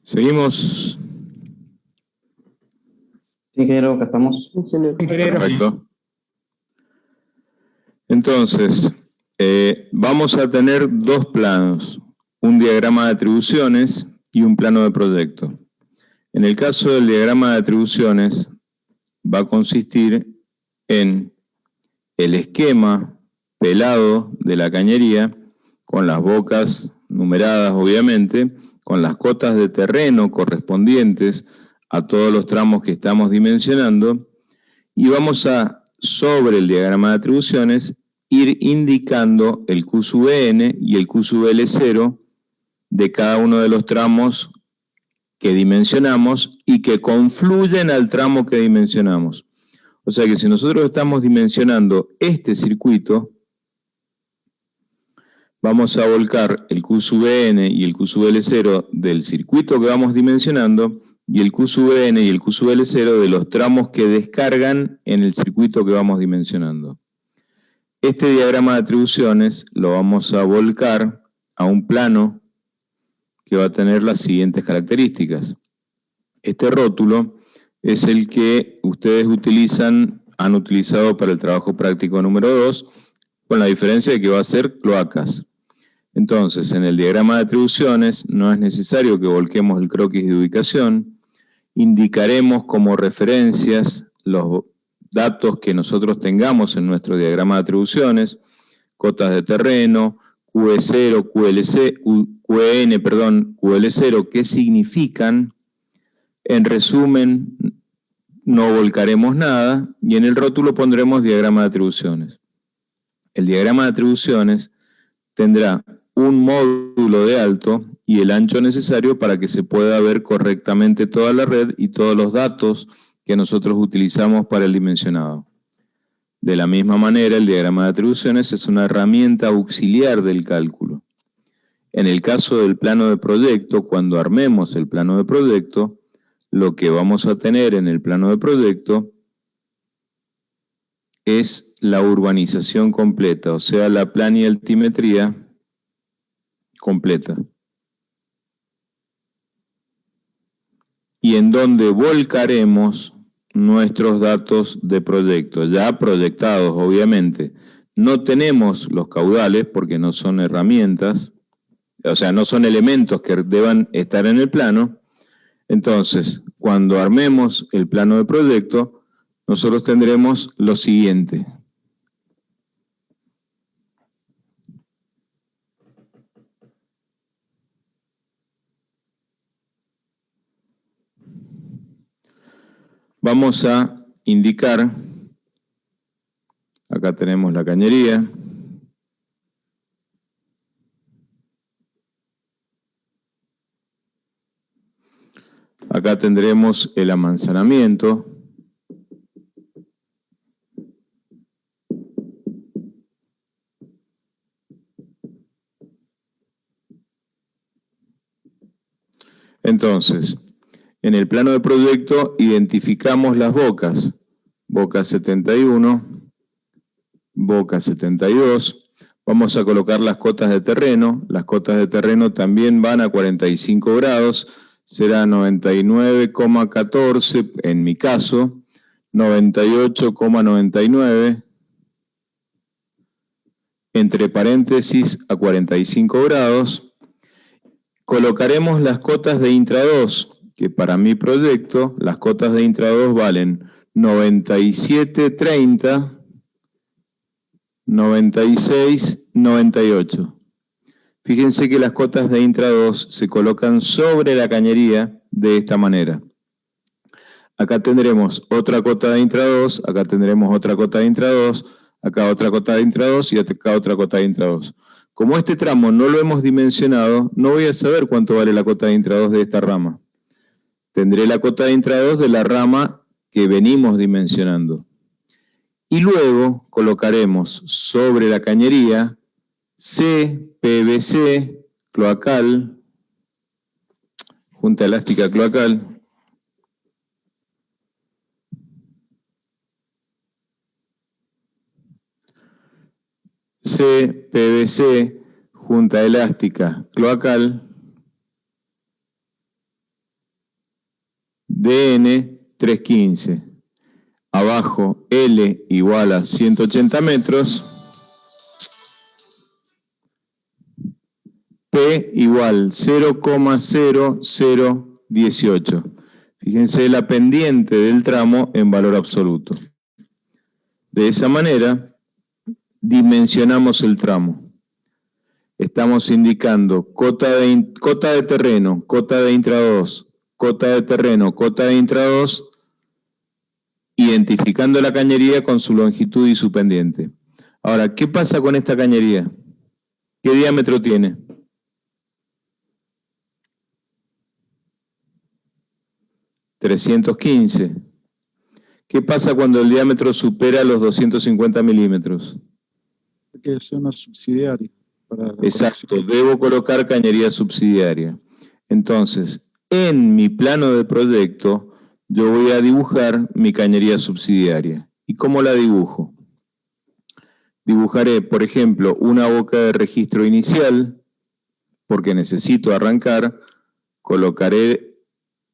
¿Seguimos? Sí, ingeniero, acá estamos. Ingeniero. Ingeniero. Perfecto. Entonces, vamos a tener dos planos, un diagrama de atribuciones y un plano de proyecto. En el caso del diagrama de atribuciones, va a consistir en el esquema pelado de la cañería, con las bocas numeradas obviamente, con las cotas de terreno correspondientes a todos los tramos que estamos dimensionando, y vamos a, sobre el diagrama de atribuciones, ir indicando el Q sub N y el Q sub L0 de cada uno de los tramos que dimensionamos y que confluyen al tramo que dimensionamos. O sea que si nosotros estamos dimensionando este circuito, vamos a volcar el Q sub N y el Q sub L0 del circuito que vamos dimensionando y el Q sub N y el Q sub L0 de los tramos que descargan en el circuito que vamos dimensionando. Este diagrama de atribuciones lo vamos a volcar a un plano que va a tener las siguientes características. Este rótulo es el que ustedes han utilizado para el trabajo práctico número 2, con la diferencia de que va a ser cloacas. Entonces, en el diagrama de atribuciones no es necesario que volquemos el croquis de ubicación, indicaremos como referencias los datos que nosotros tengamos en nuestro diagrama de atribuciones, cotas de terreno, QE0, QL0, ¿qué significan? En resumen, no volcaremos nada y en el rótulo pondremos diagrama de atribuciones. El diagrama de atribuciones tendrá un módulo de alto y el ancho necesario para que se pueda ver correctamente toda la red y todos los datos que nosotros utilizamos para el dimensionado. De la misma manera, el diagrama de atribuciones es una herramienta auxiliar del cálculo. En el caso del plano de proyecto, cuando armemos el plano de proyecto, lo que vamos a tener en el plano de proyecto es la urbanización completa, o sea, la planialtimetría completa. Y en donde volcaremos nuestros datos de proyecto, ya proyectados obviamente. No tenemos los caudales porque no son herramientas, o sea, no son elementos que deban estar en el plano. Entonces, cuando armemos el plano de proyecto, nosotros tendremos lo siguiente. Vamos a indicar, acá tenemos la cañería, acá tendremos el amanzanamiento, entonces, en el plano de proyecto identificamos las bocas, boca 71, boca 72, vamos a colocar las cotas de terreno también van a 45 grados, será 99,14 en mi caso, 98,99, entre paréntesis a 45 grados, colocaremos las cotas de intra 2, que para mi proyecto las cotas de intra 2 valen 97,30, 96, 98. Fíjense que las cotas de intra 2 se colocan sobre la cañería de esta manera. Acá tendremos otra cota de intra 2, acá tendremos otra cota de intra 2, acá otra cota de intra 2 y acá otra cota de intra 2. Como este tramo no lo hemos dimensionado, no voy a saber cuánto vale la cota de intra 2 de esta rama. Tendré la cota de intra 2 de la rama que venimos dimensionando. Y luego colocaremos sobre la cañería CPVC cloacal, junta elástica cloacal, CPVC junta elástica cloacal, DN 315. Abajo L igual a 180 metros. P igual 0,0018. Fíjense la pendiente del tramo en valor absoluto. De esa manera, dimensionamos el tramo. Estamos indicando cota de terreno, cota de intra-2, cota de terreno, cota de intra-2, identificando la cañería con su longitud y su pendiente. Ahora, ¿qué pasa con esta cañería? ¿Qué diámetro tiene? $315. ¿Qué pasa cuando el diámetro supera los 250 milímetros? Hay que hacer una subsidiaria. Para la Exacto, conexión. debo colocar cañería subsidiaria. Entonces, en mi plano de proyecto, yo voy a dibujar mi cañería subsidiaria. ¿Y cómo la dibujo? Dibujaré, por ejemplo, una boca de registro inicial, porque necesito arrancar, colocaré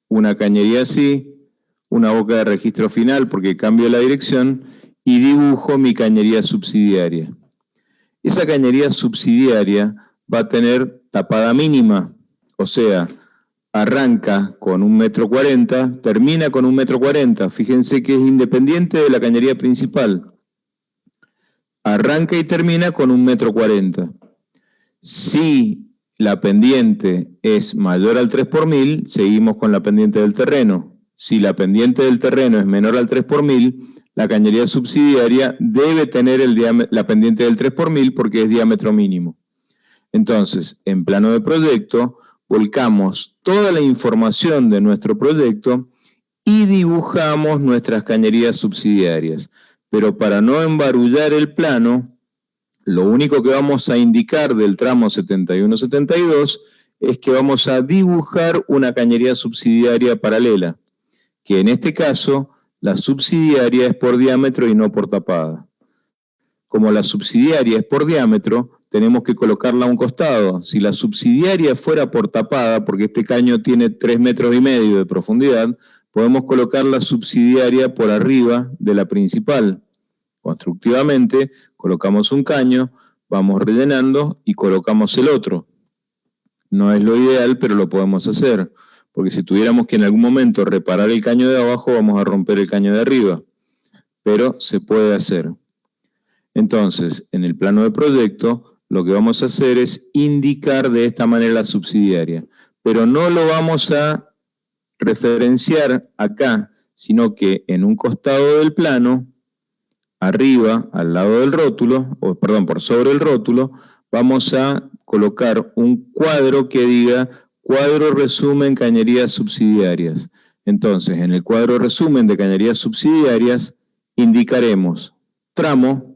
una cañería así, una boca de registro final, porque cambio la dirección, y dibujo mi cañería subsidiaria. Esa cañería subsidiaria va a tener tapada mínima, o sea, arranca con 1,40 m, termina con 1,40 m. Fíjense que es independiente de la cañería principal. Arranca y termina con 1,40 m. Si la pendiente es mayor al 3 por 1000, seguimos con la pendiente del terreno. Si la pendiente del terreno es menor al 3 por 1000, la cañería subsidiaria debe tener la pendiente del 3 por 1000 porque es diámetro mínimo. Entonces, en plano de proyecto, volcamos toda la información de nuestro proyecto y dibujamos nuestras cañerías subsidiarias. Pero para no embarullar el plano, lo único que vamos a indicar del tramo 71-72 es que vamos a dibujar una cañería subsidiaria paralela, que en este caso la subsidiaria es por diámetro y no por tapada. Como la subsidiaria es por diámetro, tenemos que colocarla a un costado. Si la subsidiaria fuera por tapada, porque este caño tiene 3,5 metros de profundidad, podemos colocar la subsidiaria por arriba de la principal. Constructivamente, colocamos un caño, vamos rellenando y colocamos el otro. No es lo ideal, pero lo podemos hacer. Porque si tuviéramos que en algún momento reparar el caño de abajo, vamos a romper el caño de arriba. Pero se puede hacer. Entonces, en el plano de proyecto, lo que vamos a hacer es indicar de esta manera la subsidiaria. Pero no lo vamos a referenciar acá, sino que en un costado del plano, arriba, al lado del rótulo, o perdón, por sobre el rótulo, vamos a colocar un cuadro que diga cuadro resumen cañerías subsidiarias. Entonces, en el cuadro resumen de cañerías subsidiarias, indicaremos tramo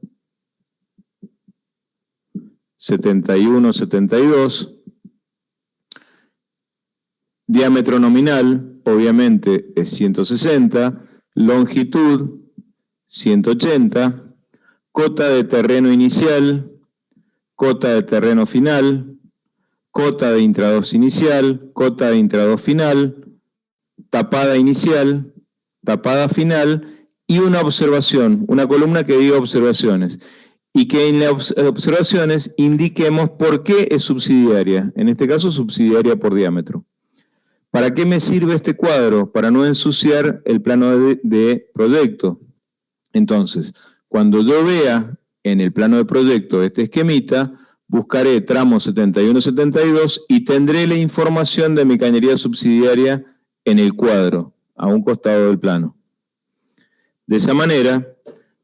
71-72, diámetro nominal, obviamente es 160, longitud 180, cota de terreno inicial, cota de terreno final, cota de intra-2 inicial, cota de intra-2 final, tapada inicial, tapada final y una observación, una columna que diga observaciones. Y que en las observaciones indiquemos por qué es subsidiaria, en este caso subsidiaria por diámetro. ¿Para qué me sirve este cuadro? Para no ensuciar el plano de proyecto. Entonces, cuando yo vea en el plano de proyecto este esquemita, buscaré tramo 71-72 y tendré la información de mi cañería subsidiaria en el cuadro, a un costado del plano. De esa manera,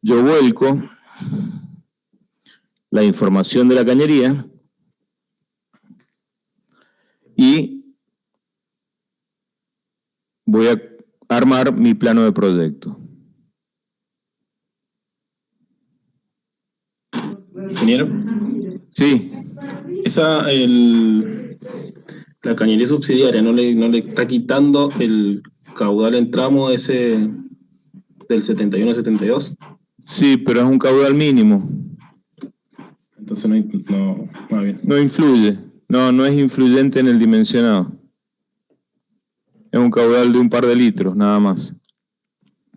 yo vuelco la información de la cañería y voy a armar mi plano de proyecto. Ingeniero, Sí, la cañería subsidiaria no le está quitando el caudal en tramo ese del 71-72. sí, pero es un caudal mínimo. Entonces no va bien. No influye, no es influyente en el dimensionado. Es un caudal de un par de litros, nada más.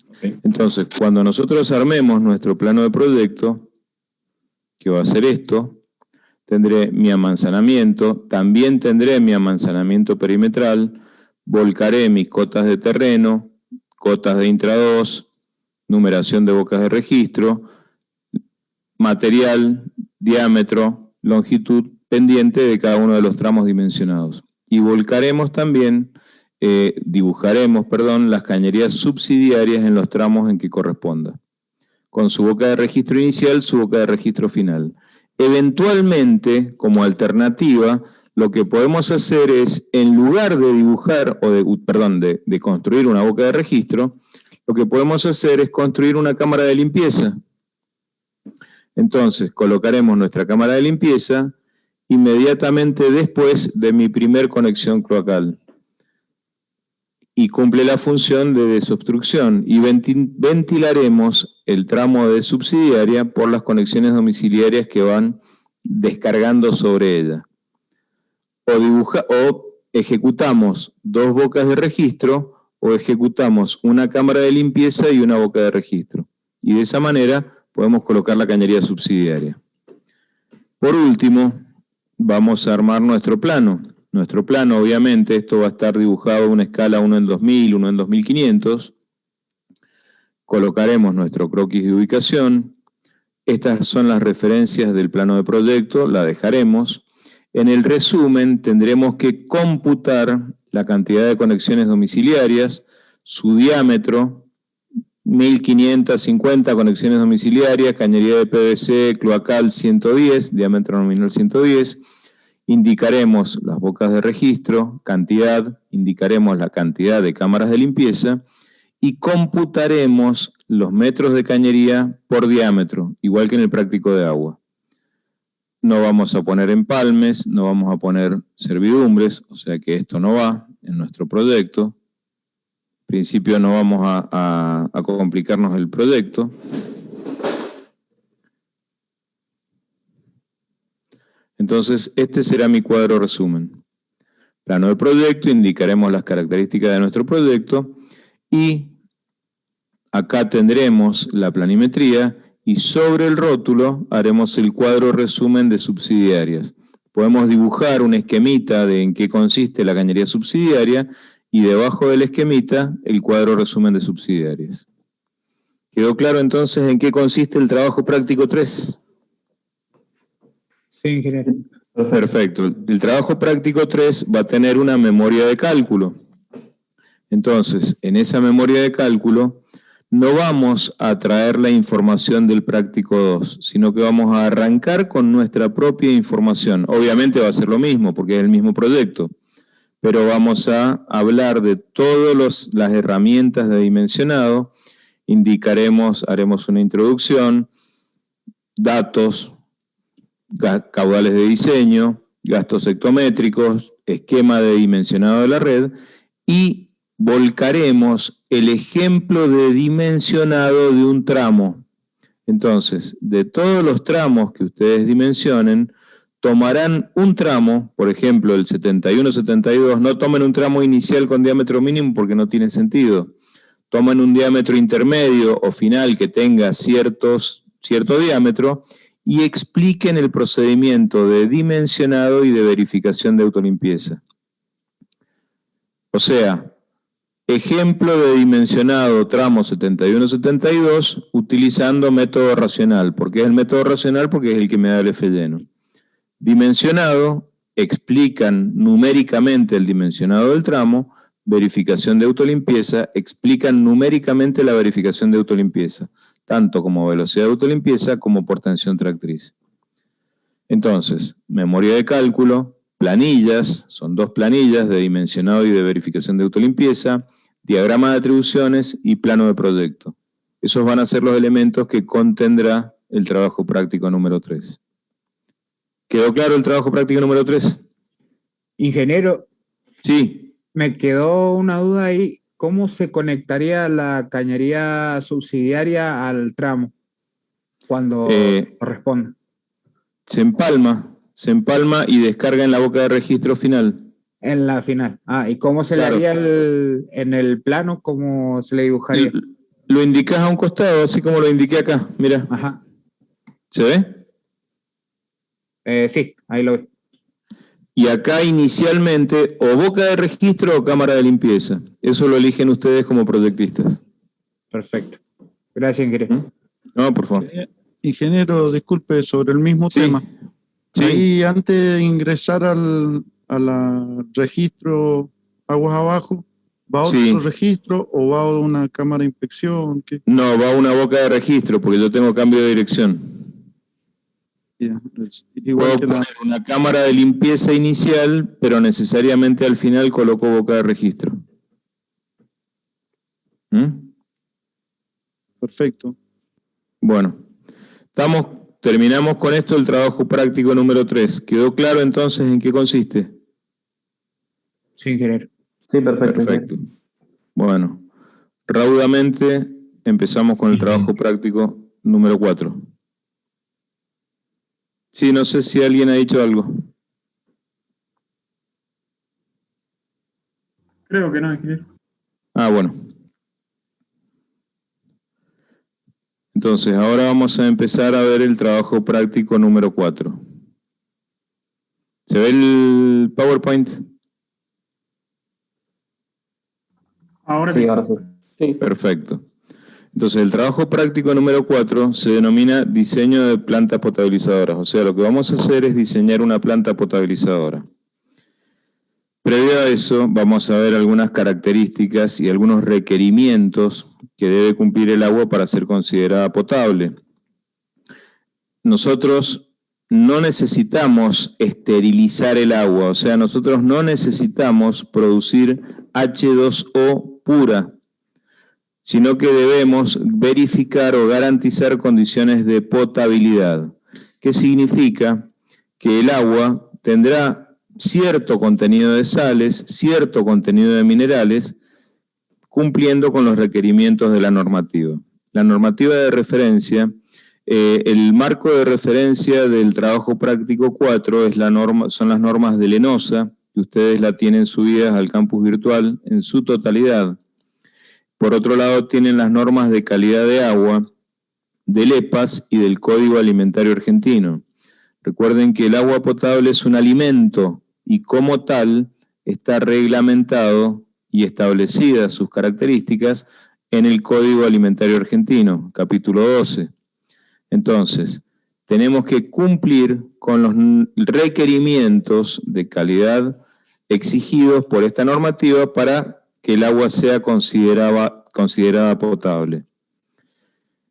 Ok. Entonces, cuando nosotros armemos nuestro plano de proyecto, que va a ser esto, tendré mi amanzanamiento, también tendré mi amanzanamiento perimetral, volcaré mis cotas de terreno, cotas de intra 2, numeración de bocas de registro, material, diámetro, longitud, pendiente de cada uno de los tramos dimensionados. Y volcaremos también, dibujaremos, las cañerías subsidiarias en los tramos en que corresponda, con su boca de registro inicial, su boca de registro final. Eventualmente, como alternativa, lo que podemos hacer es, en lugar de dibujar, de construir una boca de registro, lo que podemos hacer es construir una cámara de limpieza. Entonces, colocaremos nuestra cámara de limpieza inmediatamente después de mi primer conexión cloacal. Y cumple la función de desobstrucción, y ventilaremos el tramo de subsidiaria por las domiciliarias que van descargando sobre ella. O ejecutamos dos bocas de registro, o ejecutamos una cámara de limpieza y una boca de registro. Y de esa manera podemos colocar la cañería subsidiaria. Por último, vamos a armar nuestro plano. Nuestro plano, obviamente, esto va a estar dibujado a una escala 1 en 2000, 1 en 2500. Colocaremos nuestro croquis de ubicación. Estas son las referencias del plano de proyecto, la dejaremos. En el resumen tendremos que computar la cantidad de conexiones domiciliarias, su diámetro, 1550 conexiones domiciliarias, cañería de PVC, cloacal 110, diámetro nominal 110, indicaremos las bocas de registro, cantidad, indicaremos la cantidad de cámaras de limpieza y computaremos los metros de cañería por diámetro, igual que en el práctico de agua. No vamos a poner empalmes, no vamos a poner servidumbres, o sea que esto no va en nuestro proyecto. En principio no vamos a complicarnos el proyecto. Entonces, este será mi cuadro resumen. Plano de proyecto, indicaremos las características de nuestro proyecto y acá tendremos la planimetría y sobre el rótulo haremos el cuadro resumen de subsidiarias. Podemos dibujar un esquemita de en qué consiste la cañería subsidiaria y debajo del esquemita el cuadro resumen de subsidiarias. ¿Quedó claro entonces en qué consiste el trabajo práctico 3? Sí, ingeniero. Perfecto. El trabajo práctico 3 va a tener una memoria de cálculo. Entonces, en esa memoria de cálculo no vamos a traer la información del práctico 2, sino que vamos a arrancar con nuestra propia información. Obviamente va a ser lo mismo, porque es el mismo proyecto, pero vamos a hablar de todas las herramientas de dimensionado, haremos una introducción, datos, caudales de diseño, gastos hectométricos, esquema de dimensionado de la red y volcaremos el ejemplo de dimensionado de un tramo. Entonces, de todos los tramos que ustedes dimensionen, tomarán un tramo, por ejemplo, el 71-72, no tomen un tramo inicial con diámetro mínimo porque no tiene sentido. Toman un diámetro intermedio o final que tenga cierto diámetro y expliquen el procedimiento de dimensionado y de verificación de autolimpieza. O sea, ejemplo de dimensionado tramo 71-72 utilizando método racional. ¿Por qué es el método racional? Porque es el que me da el F lleno. Dimensionado, explican numéricamente el dimensionado del tramo. Verificación de autolimpieza, explican numéricamente la verificación de autolimpieza, tanto como velocidad de autolimpieza como por tensión tractriz. Entonces, memoria de cálculo, planillas, son dos planillas de dimensionado y de verificación de autolimpieza, diagrama de atribuciones y plano de proyecto. Esos van a ser los elementos que contendrá el trabajo práctico número 3. ¿Quedó claro el trabajo práctico número 3? Ingeniero, Sí. me quedó una duda ahí. ¿Cómo se conectaría la cañería subsidiaria al tramo cuando corresponda? Se empalma y descarga en la boca de registro final. En la final. Ah, ¿y cómo se Claro. le haría en el plano? ¿Cómo se le dibujaría? Lo indicás a un costado, así como lo indiqué acá. Mira, Ajá. ¿se ve? Sí, ahí lo veo. Y acá inicialmente o boca de registro o cámara de limpieza. Eso lo eligen ustedes como proyectistas. Perfecto. Gracias, ingeniero. No, por favor. Ingeniero, disculpe, sobre el mismo Sí. tema. Sí, Ahí, antes de ingresar al registro aguas abajo, ¿va a otro Sí. registro o va a una cámara de inspección? ¿Qué? no, va a una boca de registro porque yo tengo cambio de dirección. Ya, es igual Puedo que la... poner una cámara de limpieza inicial, pero necesariamente al final coloco boca de registro. ¿Mm? Perfecto. Bueno, terminamos con esto el trabajo práctico número 3. ¿Quedó claro entonces en qué consiste? Sí, ingeniero. Sí, perfecto. Perfecto. Bueno, raudamente empezamos con el trabajo práctico número 4. Sí, no sé si alguien ha dicho algo. Creo que no, ingeniero. Ah, bueno. Entonces, ahora vamos a empezar a ver el trabajo práctico número 4. ¿Se ve el PowerPoint? Ahora Sí, sí. ahora sí. Sí. Perfecto. Entonces, el trabajo práctico número 4 se denomina diseño de plantas potabilizadoras. O sea, lo que vamos a hacer es diseñar una planta potabilizadora. Previo a eso, vamos a ver algunas características y algunos requerimientos que debe cumplir el agua para ser considerada potable. Nosotros no necesitamos esterilizar el agua, o sea, nosotros no necesitamos producir H2O pura, sino que debemos verificar o garantizar condiciones de potabilidad. ¿Qué significa? Que el agua tendrá cierto contenido de sales, cierto contenido de minerales, cumpliendo con los requerimientos de la normativa. La normativa de referencia, el marco de referencia del trabajo práctico 4 son las normas de Lenosa, que ustedes la tienen subidas al campus virtual en su totalidad. Por otro lado, tienen las normas de calidad de agua del EPAS y del Código Alimentario Argentino. Recuerden que el agua potable es un alimento y como tal está reglamentado y establecidas sus características en el Código Alimentario Argentino, capítulo 12. Entonces, tenemos que cumplir con los requerimientos de calidad exigidos por esta normativa para que el agua sea considerada potable.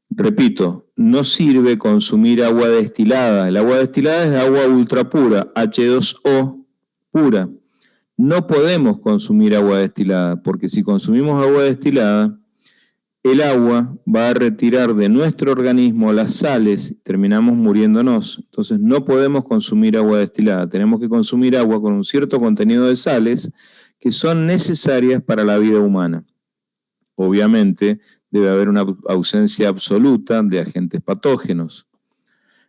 Repito, no sirve consumir agua destilada. El agua destilada es agua ultrapura, H2O pura. No podemos consumir agua destilada, porque si consumimos agua destilada, el agua va a retirar de nuestro organismo las sales y terminamos muriéndonos. Entonces no podemos consumir agua destilada. Tenemos que consumir agua con un cierto contenido de sales que son necesarias para la vida humana. Obviamente, debe haber una ausencia absoluta de agentes patógenos.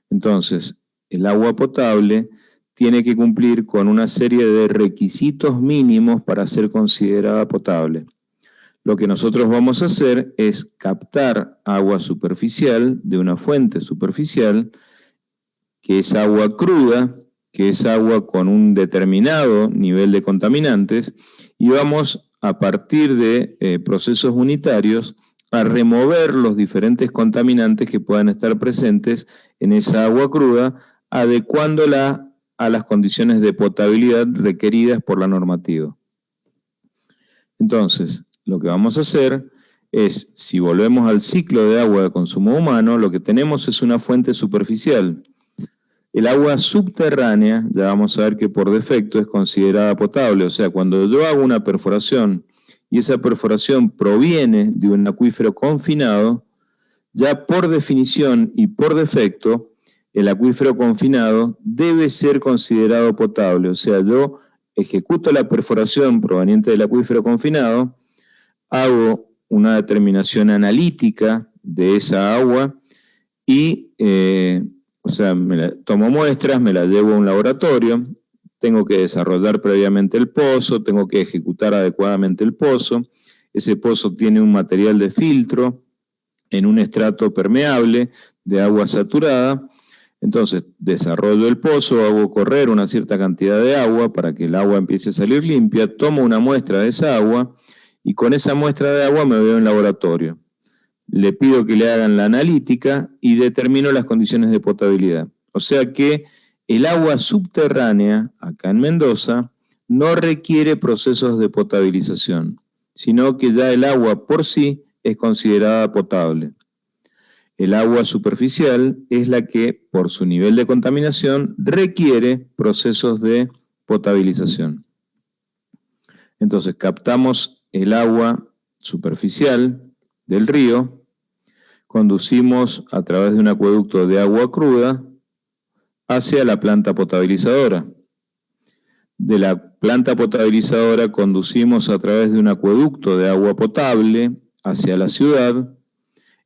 Entonces, el agua potable tiene que cumplir con una serie de requisitos mínimos para ser considerada potable. Lo que nosotros vamos a hacer es captar agua superficial de una fuente superficial, que es agua cruda, que es agua con un determinado nivel de contaminantes, y vamos a partir de procesos unitarios a remover los diferentes contaminantes que puedan estar presentes en esa agua cruda, adecuándola a las condiciones de potabilidad requeridas por la normativa. Entonces, lo que vamos a hacer es, si volvemos al ciclo de agua de consumo humano, lo que tenemos es una fuente superficial. El agua subterránea, ya vamos a ver que por defecto es considerada potable, o sea, cuando yo hago una perforación y esa perforación proviene de un acuífero confinado, ya por definición y por defecto, el acuífero confinado debe ser considerado potable, o sea, yo ejecuto la perforación proveniente del acuífero confinado, hago una determinación analítica de esa agua y, tomo muestras, me las llevo a un laboratorio, tengo que desarrollar previamente el pozo, tengo que ejecutar adecuadamente el pozo. Ese pozo tiene un material de filtro en un estrato permeable de agua saturada. Entonces, desarrollo el pozo, hago correr una cierta cantidad de agua para que el agua empiece a salir limpia, tomo una muestra de esa agua y con esa muestra de agua me voy a un laboratorio. Le pido que le hagan la analítica y determino las condiciones de potabilidad. O sea que el agua subterránea, acá en Mendoza, no requiere procesos de potabilización, sino que ya el agua por sí es considerada potable. El agua superficial es la que, por su nivel de contaminación, requiere procesos de potabilización. Entonces, captamos el agua superficial del río, conducimos a través de un acueducto de agua cruda hacia la planta potabilizadora. De la planta potabilizadora conducimos a través de un acueducto de agua potable hacia la ciudad.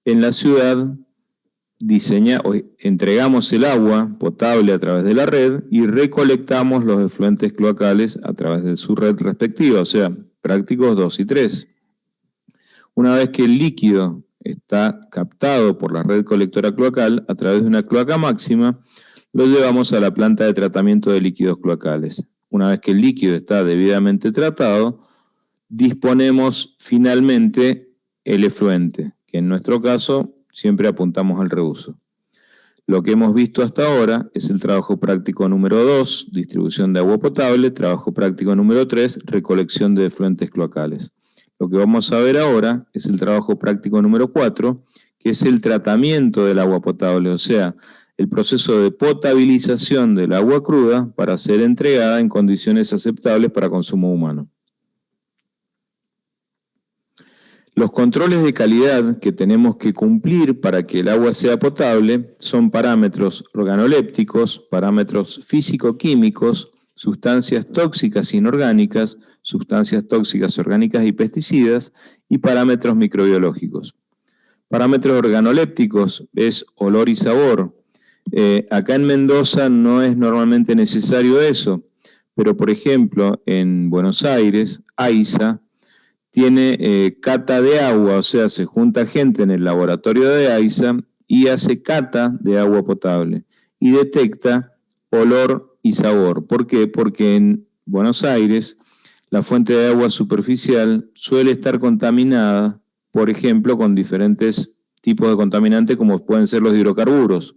En la ciudad entregamos el agua potable a través de la red y recolectamos los efluentes cloacales a través de su red respectiva, o sea, prácticos 2 y 3. Una vez que el líquido está captado por la red colectora cloacal a través de una cloaca máxima, lo llevamos a la planta de tratamiento de líquidos cloacales. Una vez que el líquido está debidamente tratado, disponemos finalmente el efluente, que en nuestro caso siempre apuntamos al reuso. Lo que hemos visto hasta ahora es el trabajo práctico número 2, distribución de agua potable, trabajo práctico número 3, recolección de efluentes cloacales. Lo que vamos a ver ahora es el trabajo práctico número 4, que es el tratamiento del agua potable, o sea, el proceso de potabilización del agua cruda para ser entregada en condiciones aceptables para consumo humano. Los controles de calidad que tenemos que cumplir para que el agua sea potable son parámetros organolépticos, parámetros físico-químicos, sustancias tóxicas inorgánicas, sustancias tóxicas orgánicas y pesticidas, y parámetros microbiológicos. Parámetros organolépticos es olor y sabor. Acá en Mendoza no es normalmente necesario eso, pero por ejemplo en Buenos Aires, AISA, tiene cata de agua, o sea, se junta gente en el laboratorio de AISA y hace cata de agua potable y detecta olor y sabor. ¿Por qué? Porque en Buenos Aires la fuente de agua superficial suele estar contaminada, por ejemplo, con diferentes tipos de contaminantes como pueden ser los hidrocarburos.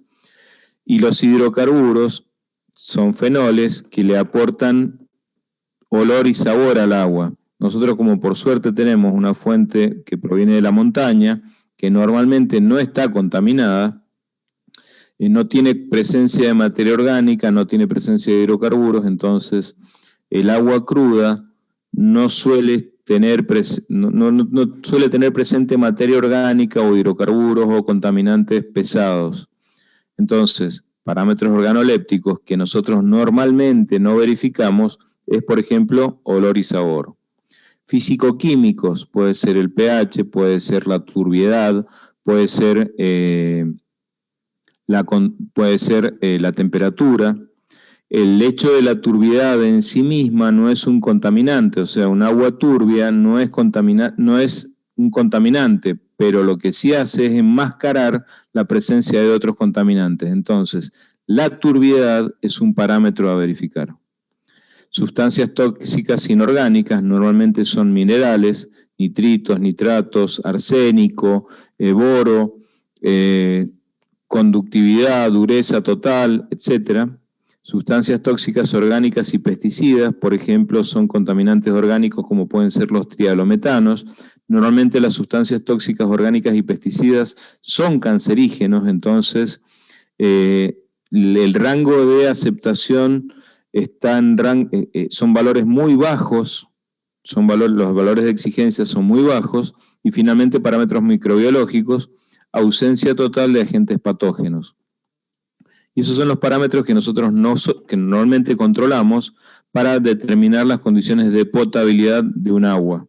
Y los hidrocarburos son fenoles que le aportan olor y sabor al agua. Nosotros, como por suerte tenemos una fuente que proviene de la montaña, que normalmente no está contaminada, no tiene presencia de materia orgánica, no tiene presencia de hidrocarburos, entonces el agua cruda no suele tener presente materia orgánica o hidrocarburos o contaminantes pesados. Entonces, parámetros organolépticos que nosotros normalmente no verificamos es, por ejemplo, olor y sabor. Físico-químicos, puede ser el pH, puede ser la turbiedad, puede ser la temperatura. El hecho de la turbiedad en sí misma no es un contaminante, o sea, un agua turbia no es un contaminante, pero lo que sí hace es enmascarar la presencia de otros contaminantes. Entonces, la turbiedad es un parámetro a verificar. Sustancias tóxicas inorgánicas normalmente son minerales, nitritos, nitratos, arsénico, boro, conductividad, dureza total, etc. Sustancias tóxicas orgánicas y pesticidas, por ejemplo, son contaminantes orgánicos como pueden ser los trialometanos. Normalmente las sustancias tóxicas orgánicas y pesticidas son cancerígenos, entonces el rango de aceptación son valores muy bajos, los valores de exigencia son muy bajos, y finalmente parámetros microbiológicos, ausencia total de agentes patógenos. Y esos son los parámetros que nosotros que normalmente controlamos para determinar las condiciones de potabilidad de un agua.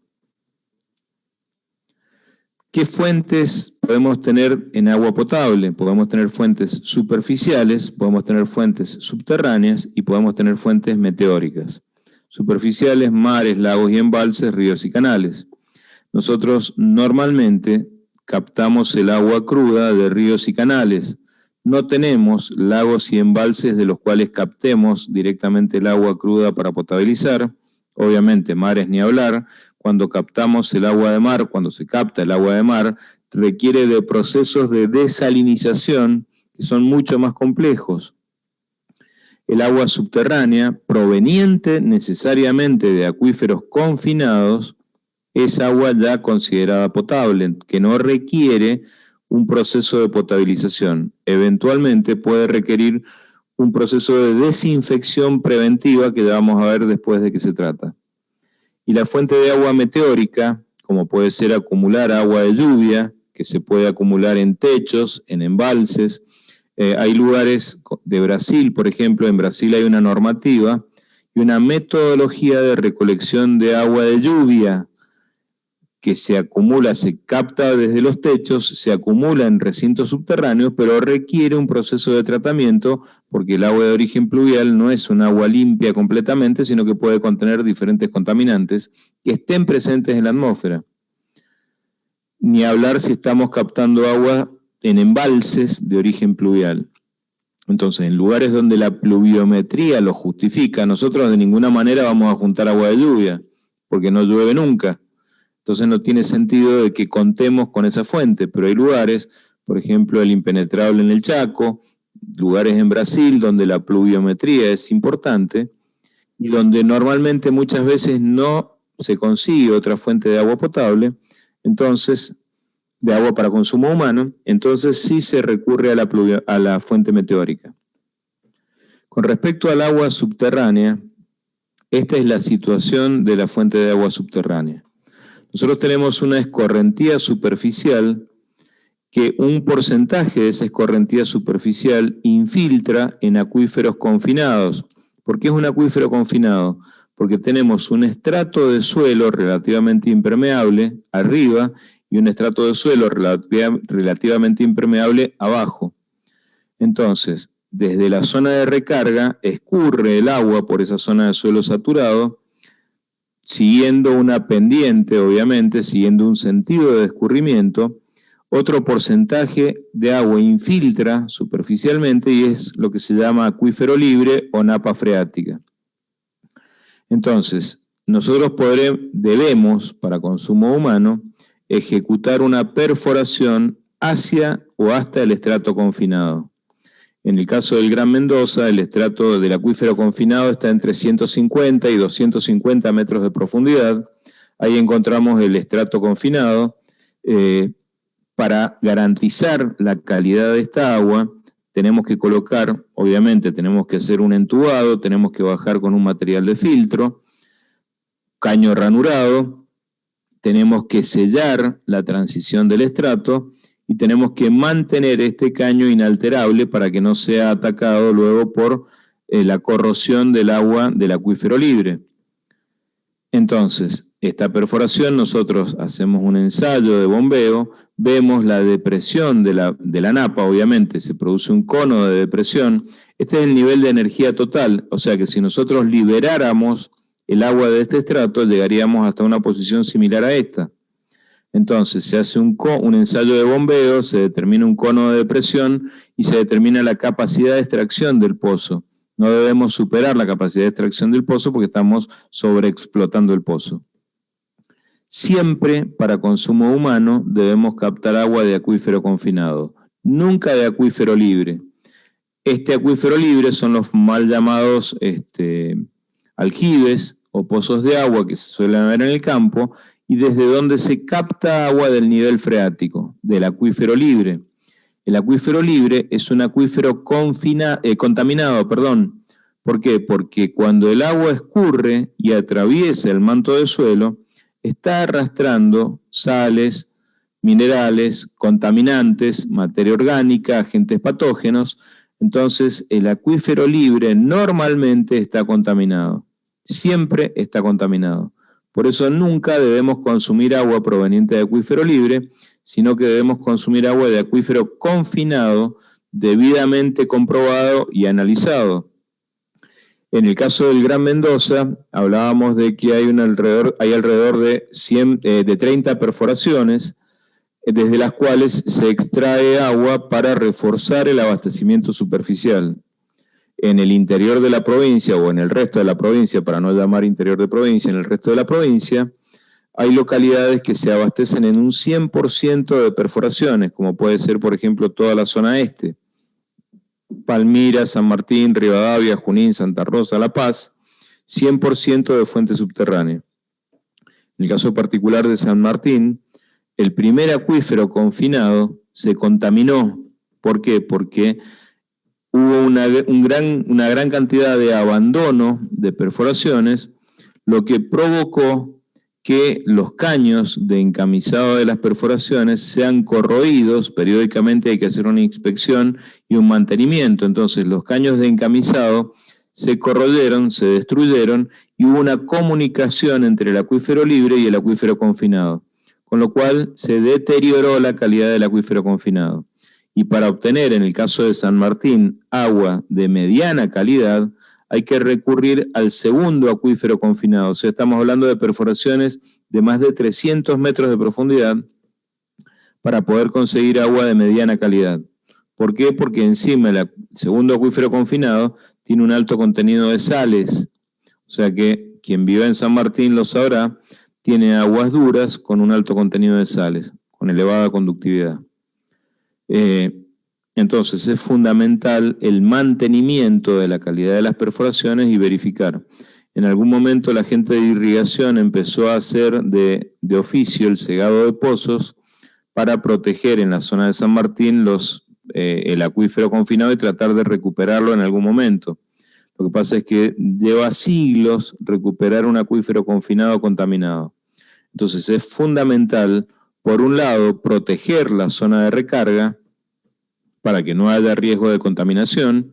¿Qué fuentes podemos tener en agua potable? Podemos tener fuentes superficiales, podemos tener fuentes subterráneas y podemos tener fuentes meteóricas. Superficiales, mares, lagos y embalses, ríos y canales. Nosotros normalmente captamos el agua cruda de ríos y canales. No tenemos lagos y embalses de los cuales captemos directamente el agua cruda para potabilizar. Obviamente, mares ni hablar. Cuando captamos el agua de mar, cuando se capta el agua de mar, requiere de procesos de desalinización que son mucho más complejos. El agua subterránea, proveniente necesariamente de acuíferos confinados, es agua ya considerada potable, que no requiere un proceso de potabilización. Eventualmente puede requerir un proceso de desinfección preventiva que ya vamos a ver después de qué se trata. Y la fuente de agua meteórica, como puede ser acumular agua de lluvia, que se puede acumular en techos, en embalses. Hay lugares de Brasil, por ejemplo, en Brasil hay una normativa y una metodología de recolección de agua de lluvia que se acumula, se capta desde los techos, se acumula en recintos subterráneos, pero requiere un proceso de tratamiento porque el agua de origen pluvial no es un agua limpia completamente, sino que puede contener diferentes contaminantes que estén presentes en la atmósfera. Ni hablar si estamos captando agua en embalses de origen pluvial. Entonces, en lugares donde la pluviometría lo justifica, nosotros de ninguna manera vamos a juntar agua de lluvia, porque no llueve nunca. Entonces no tiene sentido de que contemos con esa fuente, pero hay lugares, por ejemplo, el impenetrable en el Chaco, lugares en Brasil donde la pluviometría es importante y donde normalmente muchas veces no se consigue otra fuente de agua potable, entonces, de agua para consumo humano, entonces sí se recurre a la fuente meteórica. Con respecto al agua subterránea, esta es la situación de la fuente de agua subterránea. Nosotros tenemos una escorrentía superficial que un porcentaje de esa escorrentía superficial infiltra en acuíferos confinados. ¿Por qué es un acuífero confinado? Porque tenemos un estrato de suelo relativamente impermeable arriba y un estrato de suelo relativamente impermeable abajo. Entonces, desde la zona de recarga escurre el agua por esa zona de suelo saturado, siguiendo una pendiente, obviamente, siguiendo un sentido de escurrimiento. Otro porcentaje de agua infiltra superficialmente y es lo que se llama acuífero libre o napa freática. Entonces, nosotros debemos, para consumo humano, ejecutar una perforación hacia o hasta el estrato confinado. En el caso del Gran Mendoza, el estrato del acuífero confinado está entre 150 y 250 metros de profundidad. Ahí encontramos el estrato confinado. Para garantizar la calidad de esta agua, tenemos que colocar, obviamente, tenemos que hacer un entubado, tenemos que bajar con un material de filtro, caño ranurado, tenemos que sellar la transición del estrato y tenemos que mantener este caño inalterable para que no sea atacado luego por la corrosión del agua del acuífero libre. Entonces, esta perforación nosotros hacemos un ensayo de bombeo, vemos la depresión de la napa, obviamente, se produce un cono de depresión. Este es el nivel de energía total, o sea que si nosotros liberáramos el agua de este estrato, llegaríamos hasta una posición similar a esta. Entonces se hace un ensayo de bombeo, se determina un cono de depresión y se determina la capacidad de extracción del pozo. No debemos superar la capacidad de extracción del pozo porque estamos sobreexplotando el pozo. Siempre para consumo humano debemos captar agua de acuífero confinado, nunca de acuífero libre. Este acuífero libre son los mal llamados aljibes o pozos de agua que se suelen ver en el campo y desde donde se capta agua del nivel freático, del acuífero libre. El acuífero libre es un acuífero contaminado. ¿Por qué? Porque cuando el agua escurre y atraviesa el manto de suelo, está arrastrando sales, minerales, contaminantes, materia orgánica, agentes patógenos. Entonces, el acuífero libre normalmente está contaminado. Siempre está contaminado. Por eso nunca debemos consumir agua proveniente de acuífero libre, sino que debemos consumir agua de acuífero confinado, debidamente comprobado y analizado. En el caso del Gran Mendoza, hablábamos de que hay alrededor de 30 perforaciones, desde las cuales se extrae agua para reforzar el abastecimiento superficial. En el interior de la provincia, o en el resto de la provincia, para no llamar interior de provincia, en el resto de la provincia, hay localidades que se abastecen en un 100% de perforaciones, como puede ser, por ejemplo, toda la zona este. Palmira, San Martín, Rivadavia, Junín, Santa Rosa, La Paz, 100% de fuente subterránea. En el caso particular de San Martín, el primer acuífero confinado se contaminó. ¿Por qué? Porque hubo una gran cantidad de abandono de perforaciones, lo que provocó que los caños de encamisado de las perforaciones sean corroídos. Periódicamente hay que hacer una inspección y un mantenimiento. Entonces los caños de encamisado se corroyeron, se destruyeron, y hubo una comunicación entre el acuífero libre y el acuífero confinado, con lo cual se deterioró la calidad del acuífero confinado. Y para obtener, en el caso de San Martín, agua de mediana calidad, hay que recurrir al segundo acuífero confinado. O sea, estamos hablando de perforaciones de más de 300 metros de profundidad para poder conseguir agua de mediana calidad. ¿Por qué? Porque encima el segundo acuífero confinado tiene un alto contenido de sales. O sea que quien vive en San Martín lo sabrá, tiene aguas duras con un alto contenido de sales, con elevada conductividad. Entonces es fundamental el mantenimiento de la calidad de las perforaciones y verificar. En algún momento la gente de irrigación empezó a hacer de oficio el cegado de pozos para proteger en la zona de San Martín el acuífero confinado y tratar de recuperarlo en algún momento. Lo que pasa es que lleva siglos recuperar un acuífero confinado contaminado. Entonces es fundamental, por un lado, proteger la zona de recarga para que no haya riesgo de contaminación,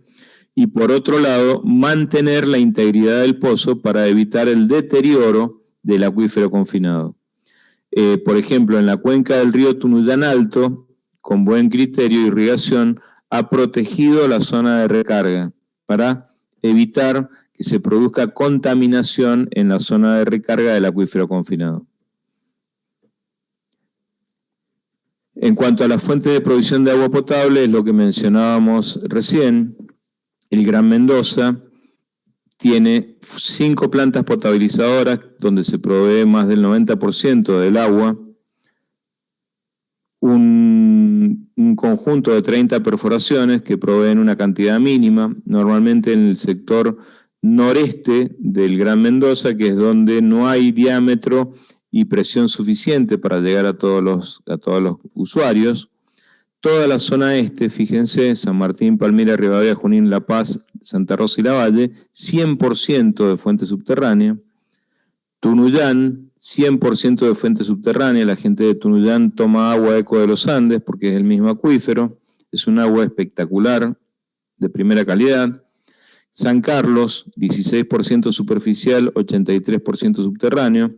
y por otro lado, mantener la integridad del pozo para evitar el deterioro del acuífero confinado. Por ejemplo, en la cuenca del río Tunuyán Alto, con buen criterio de irrigación, ha protegido la zona de recarga para evitar que se produzca contaminación en la zona de recarga del acuífero confinado. En cuanto a la fuente de provisión de agua potable, es lo que mencionábamos recién. El Gran Mendoza tiene 5 plantas potabilizadoras donde se provee más del 90% del agua, un conjunto de 30 perforaciones que proveen una cantidad mínima, normalmente en el sector noreste del Gran Mendoza, que es donde no hay diámetro y presión suficiente para llegar a todos los usuarios. Toda la zona este, fíjense, San Martín, Palmira, Rivadavia, Junín, La Paz, Santa Rosa y Lavalle, 100% de fuente subterránea. Tunuyán, 100% de fuente subterránea. La gente de Tunuyán toma agua Eco de los Andes porque es el mismo acuífero. Es un agua espectacular, de primera calidad. San Carlos, 16% superficial, 83% subterráneo.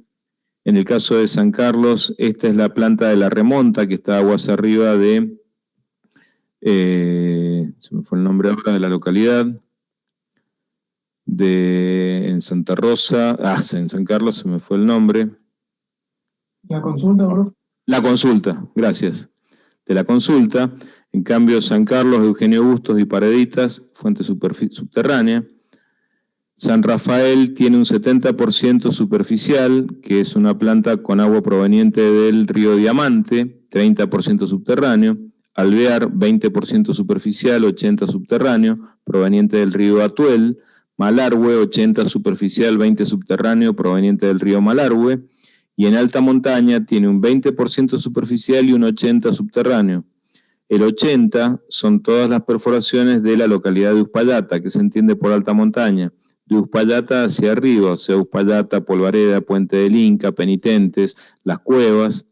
En el caso de San Carlos, esta es la planta de la remonta, que está aguas arriba de, se me fue el nombre ahora de la localidad, en Santa Rosa, en San Carlos se me fue el nombre. La consulta, bro. La Consulta, gracias. De la Consulta. En cambio, San Carlos, Eugenio Bustos y Pareditas, fuente subterránea. San Rafael tiene un 70% superficial, que es una planta con agua proveniente del río Diamante, 30% subterráneo. Alvear, 20% superficial, 80% subterráneo, proveniente del río Atuel. Malargüe, 80% superficial, 20% subterráneo, proveniente del río Malargüe. Y en alta montaña tiene un 20% superficial y un 80% subterráneo. El 80% son todas las perforaciones de la localidad de Uspallata, que se entiende por alta montaña. De Uspallata hacia arriba, o sea, Uspallata, Polvareda, Puente del Inca, Penitentes, Las Cuevas,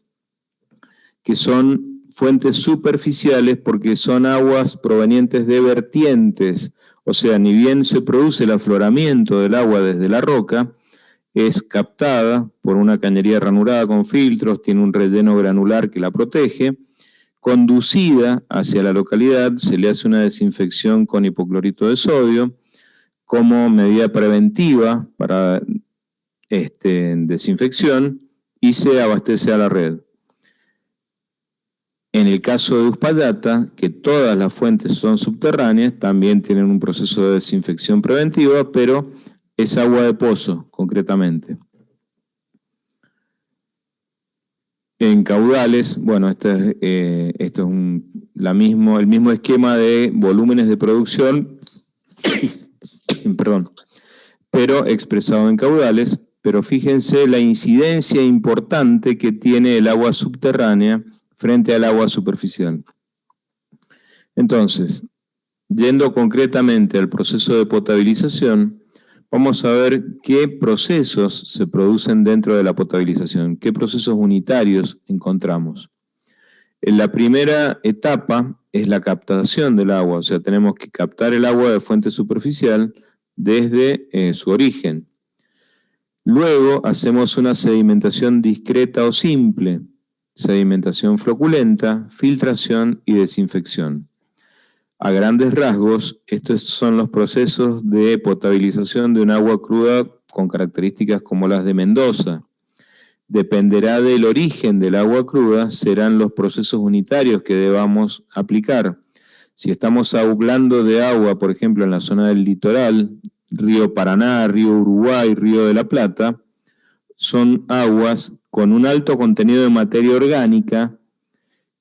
que son fuentes superficiales porque son aguas provenientes de vertientes, o sea, ni bien se produce el afloramiento del agua desde la roca, es captada por una cañería ranurada con filtros, tiene un relleno granular que la protege, conducida hacia la localidad, se le hace una desinfección con hipoclorito de sodio como medida preventiva para desinfección y se abastece a la red. En el caso de Uspallata, que todas las fuentes son subterráneas, también tienen un proceso de desinfección preventiva, pero es agua de pozo, concretamente. En caudales, bueno, esto es el mismo esquema de volúmenes de producción, perdón, pero expresado en caudales, pero fíjense la incidencia importante que tiene el agua subterránea frente al agua superficial. Entonces, yendo concretamente al proceso de potabilización, vamos a ver qué procesos se producen dentro de la potabilización, qué procesos unitarios encontramos. En la primera etapa es la captación del agua, o sea, tenemos que captar el agua de fuente superficial desde su origen. Luego hacemos una sedimentación discreta o simple, sedimentación floculenta, filtración y desinfección. A grandes rasgos, estos son los procesos de potabilización de un agua cruda con características como las de Mendoza. Dependerá del origen del agua cruda, serán los procesos unitarios que debamos aplicar. Si estamos hablando de agua, por ejemplo, en la zona del litoral, río Paraná, río Uruguay, río de la Plata, son aguas con un alto contenido de materia orgánica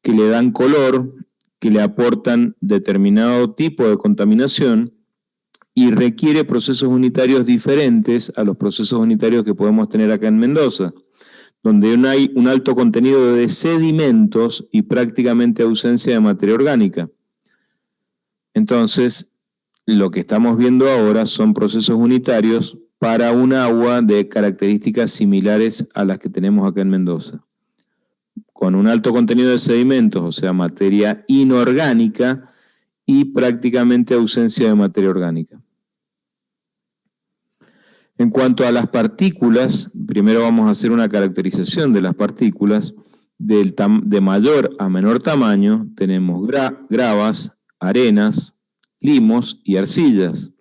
que le dan color, que le aportan determinado tipo de contaminación y requiere procesos unitarios diferentes a los procesos unitarios que podemos tener acá en Mendoza, donde hay un alto contenido de sedimentos y prácticamente ausencia de materia orgánica. Entonces, lo que estamos viendo ahora son procesos unitarios para un agua de características similares a las que tenemos acá en Mendoza, con un alto contenido de sedimentos, o sea, materia inorgánica y prácticamente ausencia de materia orgánica. En cuanto a las partículas, primero vamos a hacer una caracterización de las partículas. De mayor a menor tamaño tenemos gravas, arenas, limos y arcillas.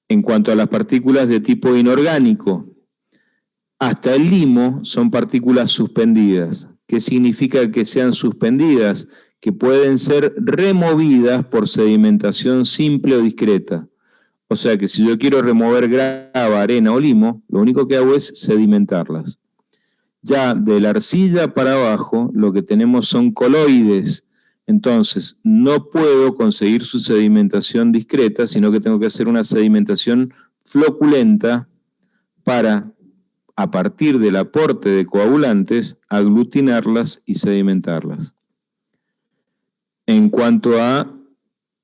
En cuanto a las partículas de tipo inorgánico, hasta el limo son partículas suspendidas. ¿Qué significa que sean suspendidas? Que pueden ser removidas por sedimentación simple o discreta. O sea que si yo quiero remover grava, arena o limo, lo único que hago es sedimentarlas. Ya de la arcilla para abajo, lo que tenemos son coloides. Entonces, no puedo conseguir su sedimentación discreta, sino que tengo que hacer una sedimentación floculenta para, a partir del aporte de coagulantes, aglutinarlas y sedimentarlas. En cuanto a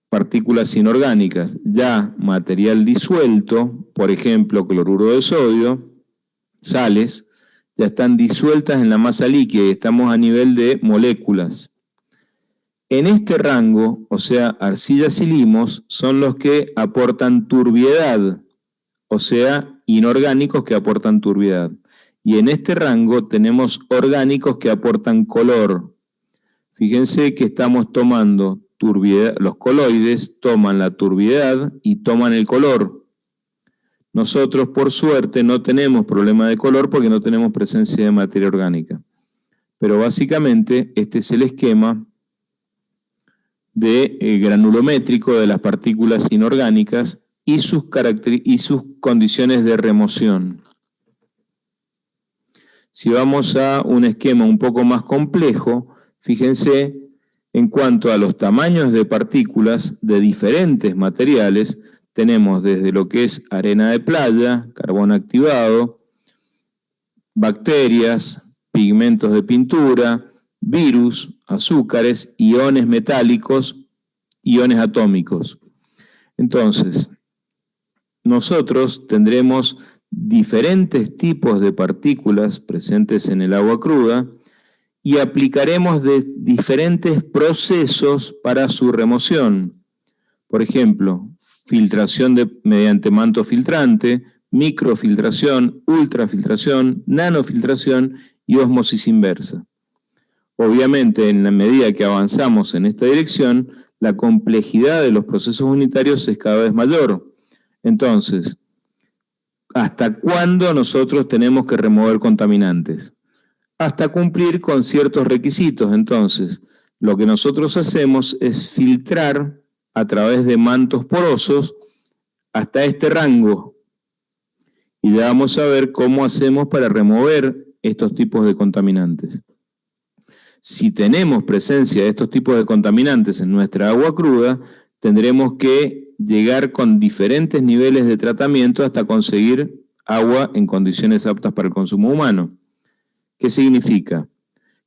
partículas inorgánicas, ya material disuelto, por ejemplo, cloruro de sodio, sales, ya están disueltas en la masa líquida y estamos a nivel de moléculas. En este rango, o sea, arcillas y limos, son los que aportan turbiedad, o sea, inorgánicos que aportan turbiedad. Y en este rango tenemos orgánicos que aportan color. Fíjense que estamos tomando turbiedad, los coloides toman la turbiedad y toman el color. Nosotros, por suerte, no tenemos problema de color porque no tenemos presencia de materia orgánica. Pero básicamente este es el esquema de granulométrico de las partículas inorgánicas y sus condiciones de remoción. Si vamos a un esquema un poco más complejo, fíjense en cuanto a los tamaños de partículas de diferentes materiales, tenemos desde lo que es arena de playa, carbón activado, bacterias, pigmentos de pintura, virus, azúcares, iones metálicos, iones atómicos. Entonces, nosotros tendremos diferentes tipos de partículas presentes en el agua cruda y aplicaremos diferentes procesos para su remoción. Por ejemplo, filtración mediante manto filtrante, microfiltración, ultrafiltración, nanofiltración y ósmosis inversa. Obviamente, en la medida que avanzamos en esta dirección, la complejidad de los procesos unitarios es cada vez mayor. Entonces, ¿hasta cuándo nosotros tenemos que remover contaminantes? Hasta cumplir con ciertos requisitos. Entonces, lo que nosotros hacemos es filtrar a través de mantos porosos hasta este rango. Y ya vamos a ver cómo hacemos para remover estos tipos de contaminantes. Si tenemos presencia de estos tipos de contaminantes en nuestra agua cruda, tendremos que llegar con diferentes niveles de tratamiento hasta conseguir agua en condiciones aptas para el consumo humano. ¿Qué significa?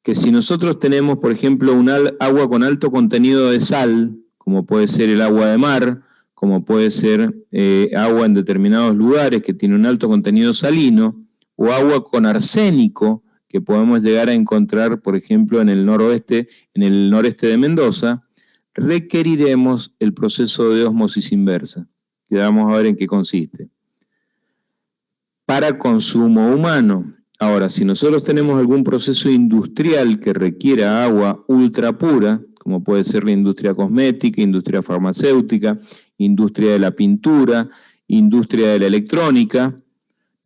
Que si nosotros tenemos, por ejemplo, agua con alto contenido de sal, como puede ser el agua de mar, como puede ser agua en determinados lugares que tiene un alto contenido salino, o agua con arsénico, que podemos llegar a encontrar, por ejemplo, en el noreste de Mendoza, requeriremos el proceso de ósmosis inversa, que vamos a ver en qué consiste. Para consumo humano. Ahora, si nosotros tenemos algún proceso industrial que requiera agua ultra pura, como puede ser la industria cosmética, industria farmacéutica, industria de la pintura, industria de la electrónica,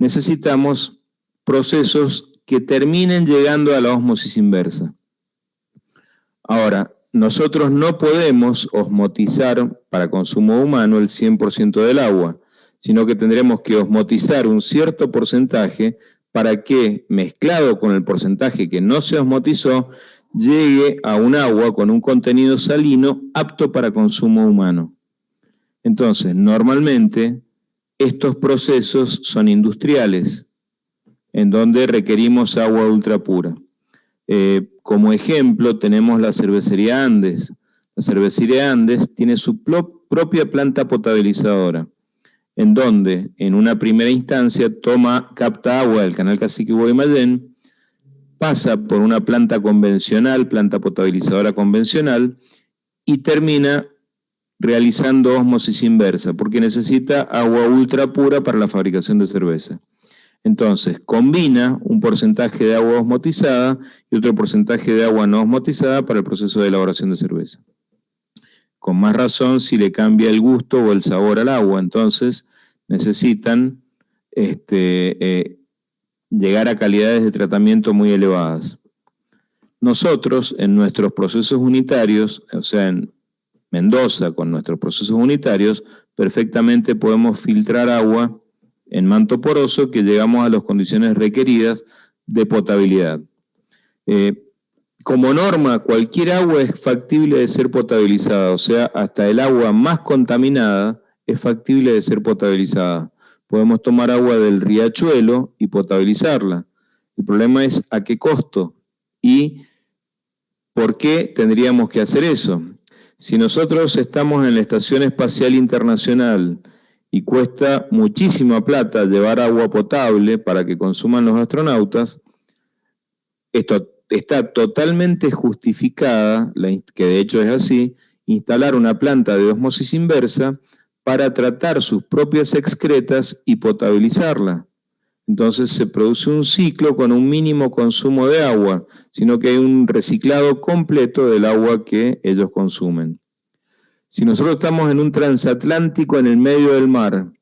necesitamos procesos que terminen llegando a la ósmosis inversa. Ahora, nosotros no podemos osmotizar para consumo humano el 100% del agua, sino que tendremos que osmotizar un cierto porcentaje para que, mezclado con el porcentaje que no se osmotizó, llegue a un agua con un contenido salino apto para consumo humano. Entonces, normalmente, estos procesos son industriales, en donde requerimos agua ultra pura. Como ejemplo, tenemos la cervecería Andes. La cervecería Andes tiene su propia planta potabilizadora, en donde, en una primera instancia, capta agua del canal Cacique Guaymallén, pasa por una planta convencional, planta potabilizadora convencional, y termina realizando ósmosis inversa, porque necesita agua ultra pura para la fabricación de cerveza. Entonces, combina un porcentaje de agua osmotizada y otro porcentaje de agua no osmotizada para el proceso de elaboración de cerveza. Con más razón si le cambia el gusto o el sabor al agua, entonces necesitan llegar a calidades de tratamiento muy elevadas. Nosotros, en nuestros procesos unitarios, o sea, en Mendoza, con nuestros procesos unitarios, perfectamente podemos filtrar agua en manto poroso que llegamos a las condiciones requeridas de potabilidad. Como norma, cualquier agua es factible de ser potabilizada, o sea, hasta el agua más contaminada es factible de ser potabilizada. Podemos tomar agua del riachuelo y potabilizarla. El problema es a qué costo y por qué tendríamos que hacer eso. Si nosotros estamos en la Estación Espacial Internacional y cuesta muchísima plata llevar agua potable para que consuman los astronautas, esto está totalmente justificada, que de hecho es así, instalar una planta de ósmosis inversa para tratar sus propias excretas y potabilizarla. Entonces se produce un ciclo con un mínimo consumo de agua, sino que hay un reciclado completo del agua que ellos consumen. Si nosotros estamos en un transatlántico en el medio del mar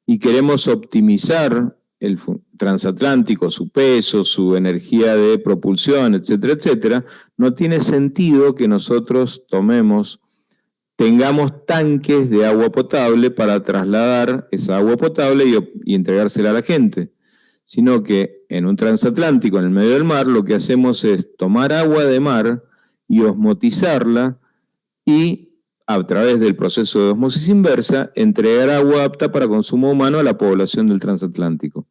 y queremos optimizar el transatlántico, su peso, su energía de propulsión, etcétera, etcétera, no tiene sentido que nosotros tengamos tanques de agua potable para trasladar esa agua potable y entregársela a la gente, sino que en un transatlántico en el medio del mar lo que hacemos es tomar agua de mar y osmotizarla y a través del proceso de ósmosis inversa entregar agua apta para consumo humano a la población del transatlántico.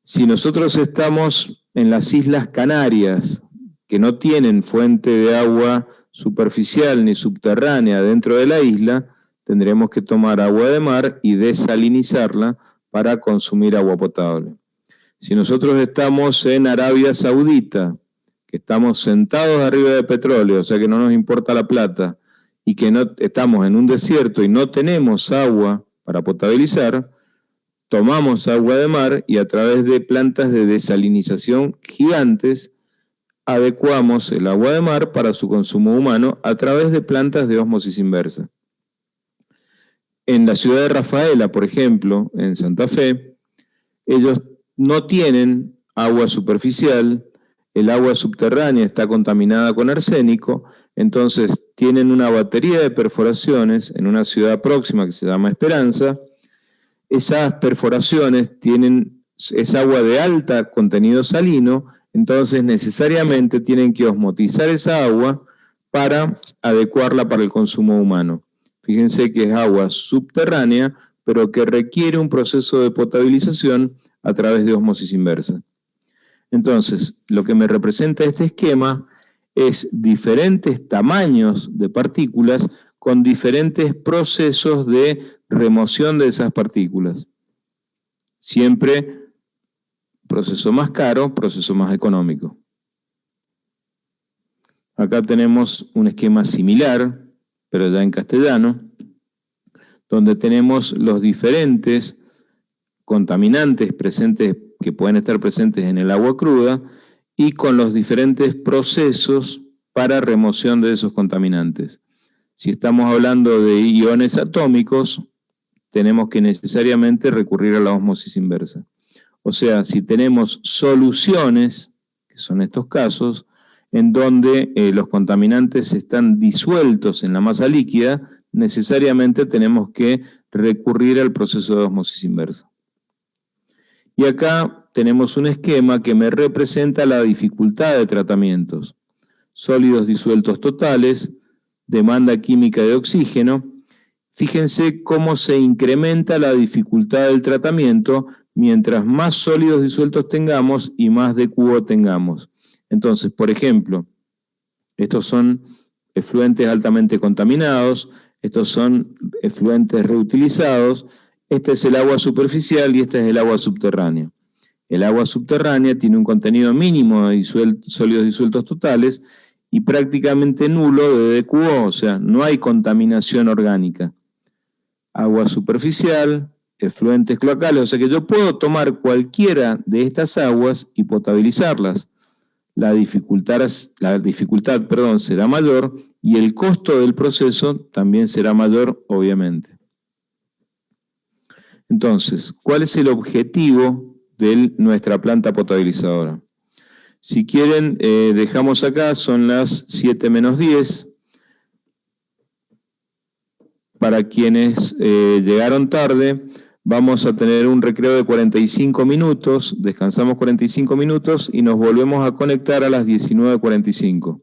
Si nosotros estamos en las Islas Canarias, que no tienen fuente de agua superficial ni subterránea dentro de la isla, tendremos que tomar agua de mar y desalinizarla para consumir agua potable. Si nosotros estamos en Arabia Saudita, que estamos sentados arriba de petróleo, o sea que no nos importa la plata, y que no estamos en un desierto y no tenemos agua para potabilizar, tomamos agua de mar y a través de plantas de desalinización gigantes adecuamos el agua de mar para su consumo humano a través de plantas de ósmosis inversa. En la ciudad de Rafaela, por ejemplo, en Santa Fe, ellos no tienen agua superficial, el agua subterránea está contaminada con arsénico, entonces tienen una batería de perforaciones en una ciudad próxima que se llama Esperanza. Esas perforaciones es agua de alta contenido salino, entonces necesariamente tienen que osmotizar esa agua para adecuarla para el consumo humano. Fíjense que es agua subterránea, pero que requiere un proceso de potabilización a través de ósmosis inversa. Entonces, lo que me representa este esquema es diferentes tamaños de partículas con diferentes procesos de remoción de esas partículas. Siempre proceso más caro, proceso más económico. Acá tenemos un esquema similar, pero ya en castellano, donde tenemos los diferentes contaminantes presentes que pueden estar presentes en el agua cruda y con los diferentes procesos para remoción de esos contaminantes. Si estamos hablando de iones atómicos, tenemos que necesariamente recurrir a la ósmosis inversa. O sea, si tenemos soluciones, que son estos casos, en donde los contaminantes están disueltos en la masa líquida, necesariamente tenemos que recurrir al proceso de ósmosis inversa. Y acá tenemos un esquema que me representa la dificultad de tratamientos. Sólidos disueltos totales, demanda química de oxígeno. Fíjense cómo se incrementa la dificultad del tratamiento mientras más sólidos disueltos tengamos y más DQO tengamos. Entonces, por ejemplo, estos son efluentes altamente contaminados, estos son efluentes reutilizados, este es el agua superficial y este es el agua subterránea. El agua subterránea tiene un contenido mínimo de sólidos disueltos totales y prácticamente nulo de DQO, o sea, no hay contaminación orgánica. Agua superficial, efluentes cloacales, o sea que yo puedo tomar cualquiera de estas aguas y potabilizarlas. La dificultad será mayor y el costo del proceso también será mayor, obviamente. Entonces, ¿cuál es el objetivo de nuestra planta potabilizadora? Si quieren, dejamos acá, son las 7 menos 10. Para quienes llegaron tarde, vamos a tener un recreo de 45 minutos, descansamos 45 minutos y nos volvemos a conectar a las 19:45.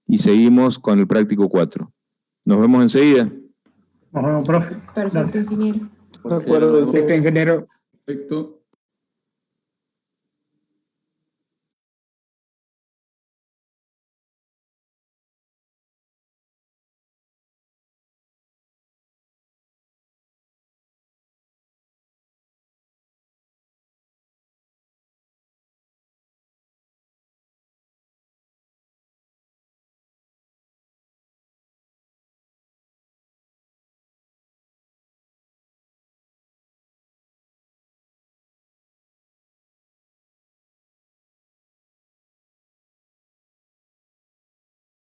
Y seguimos con el práctico 4. Nos vemos enseguida. Nos vemos, profe. Perfecto, ingeniero. De acuerdo, Ingeniero. Perfecto.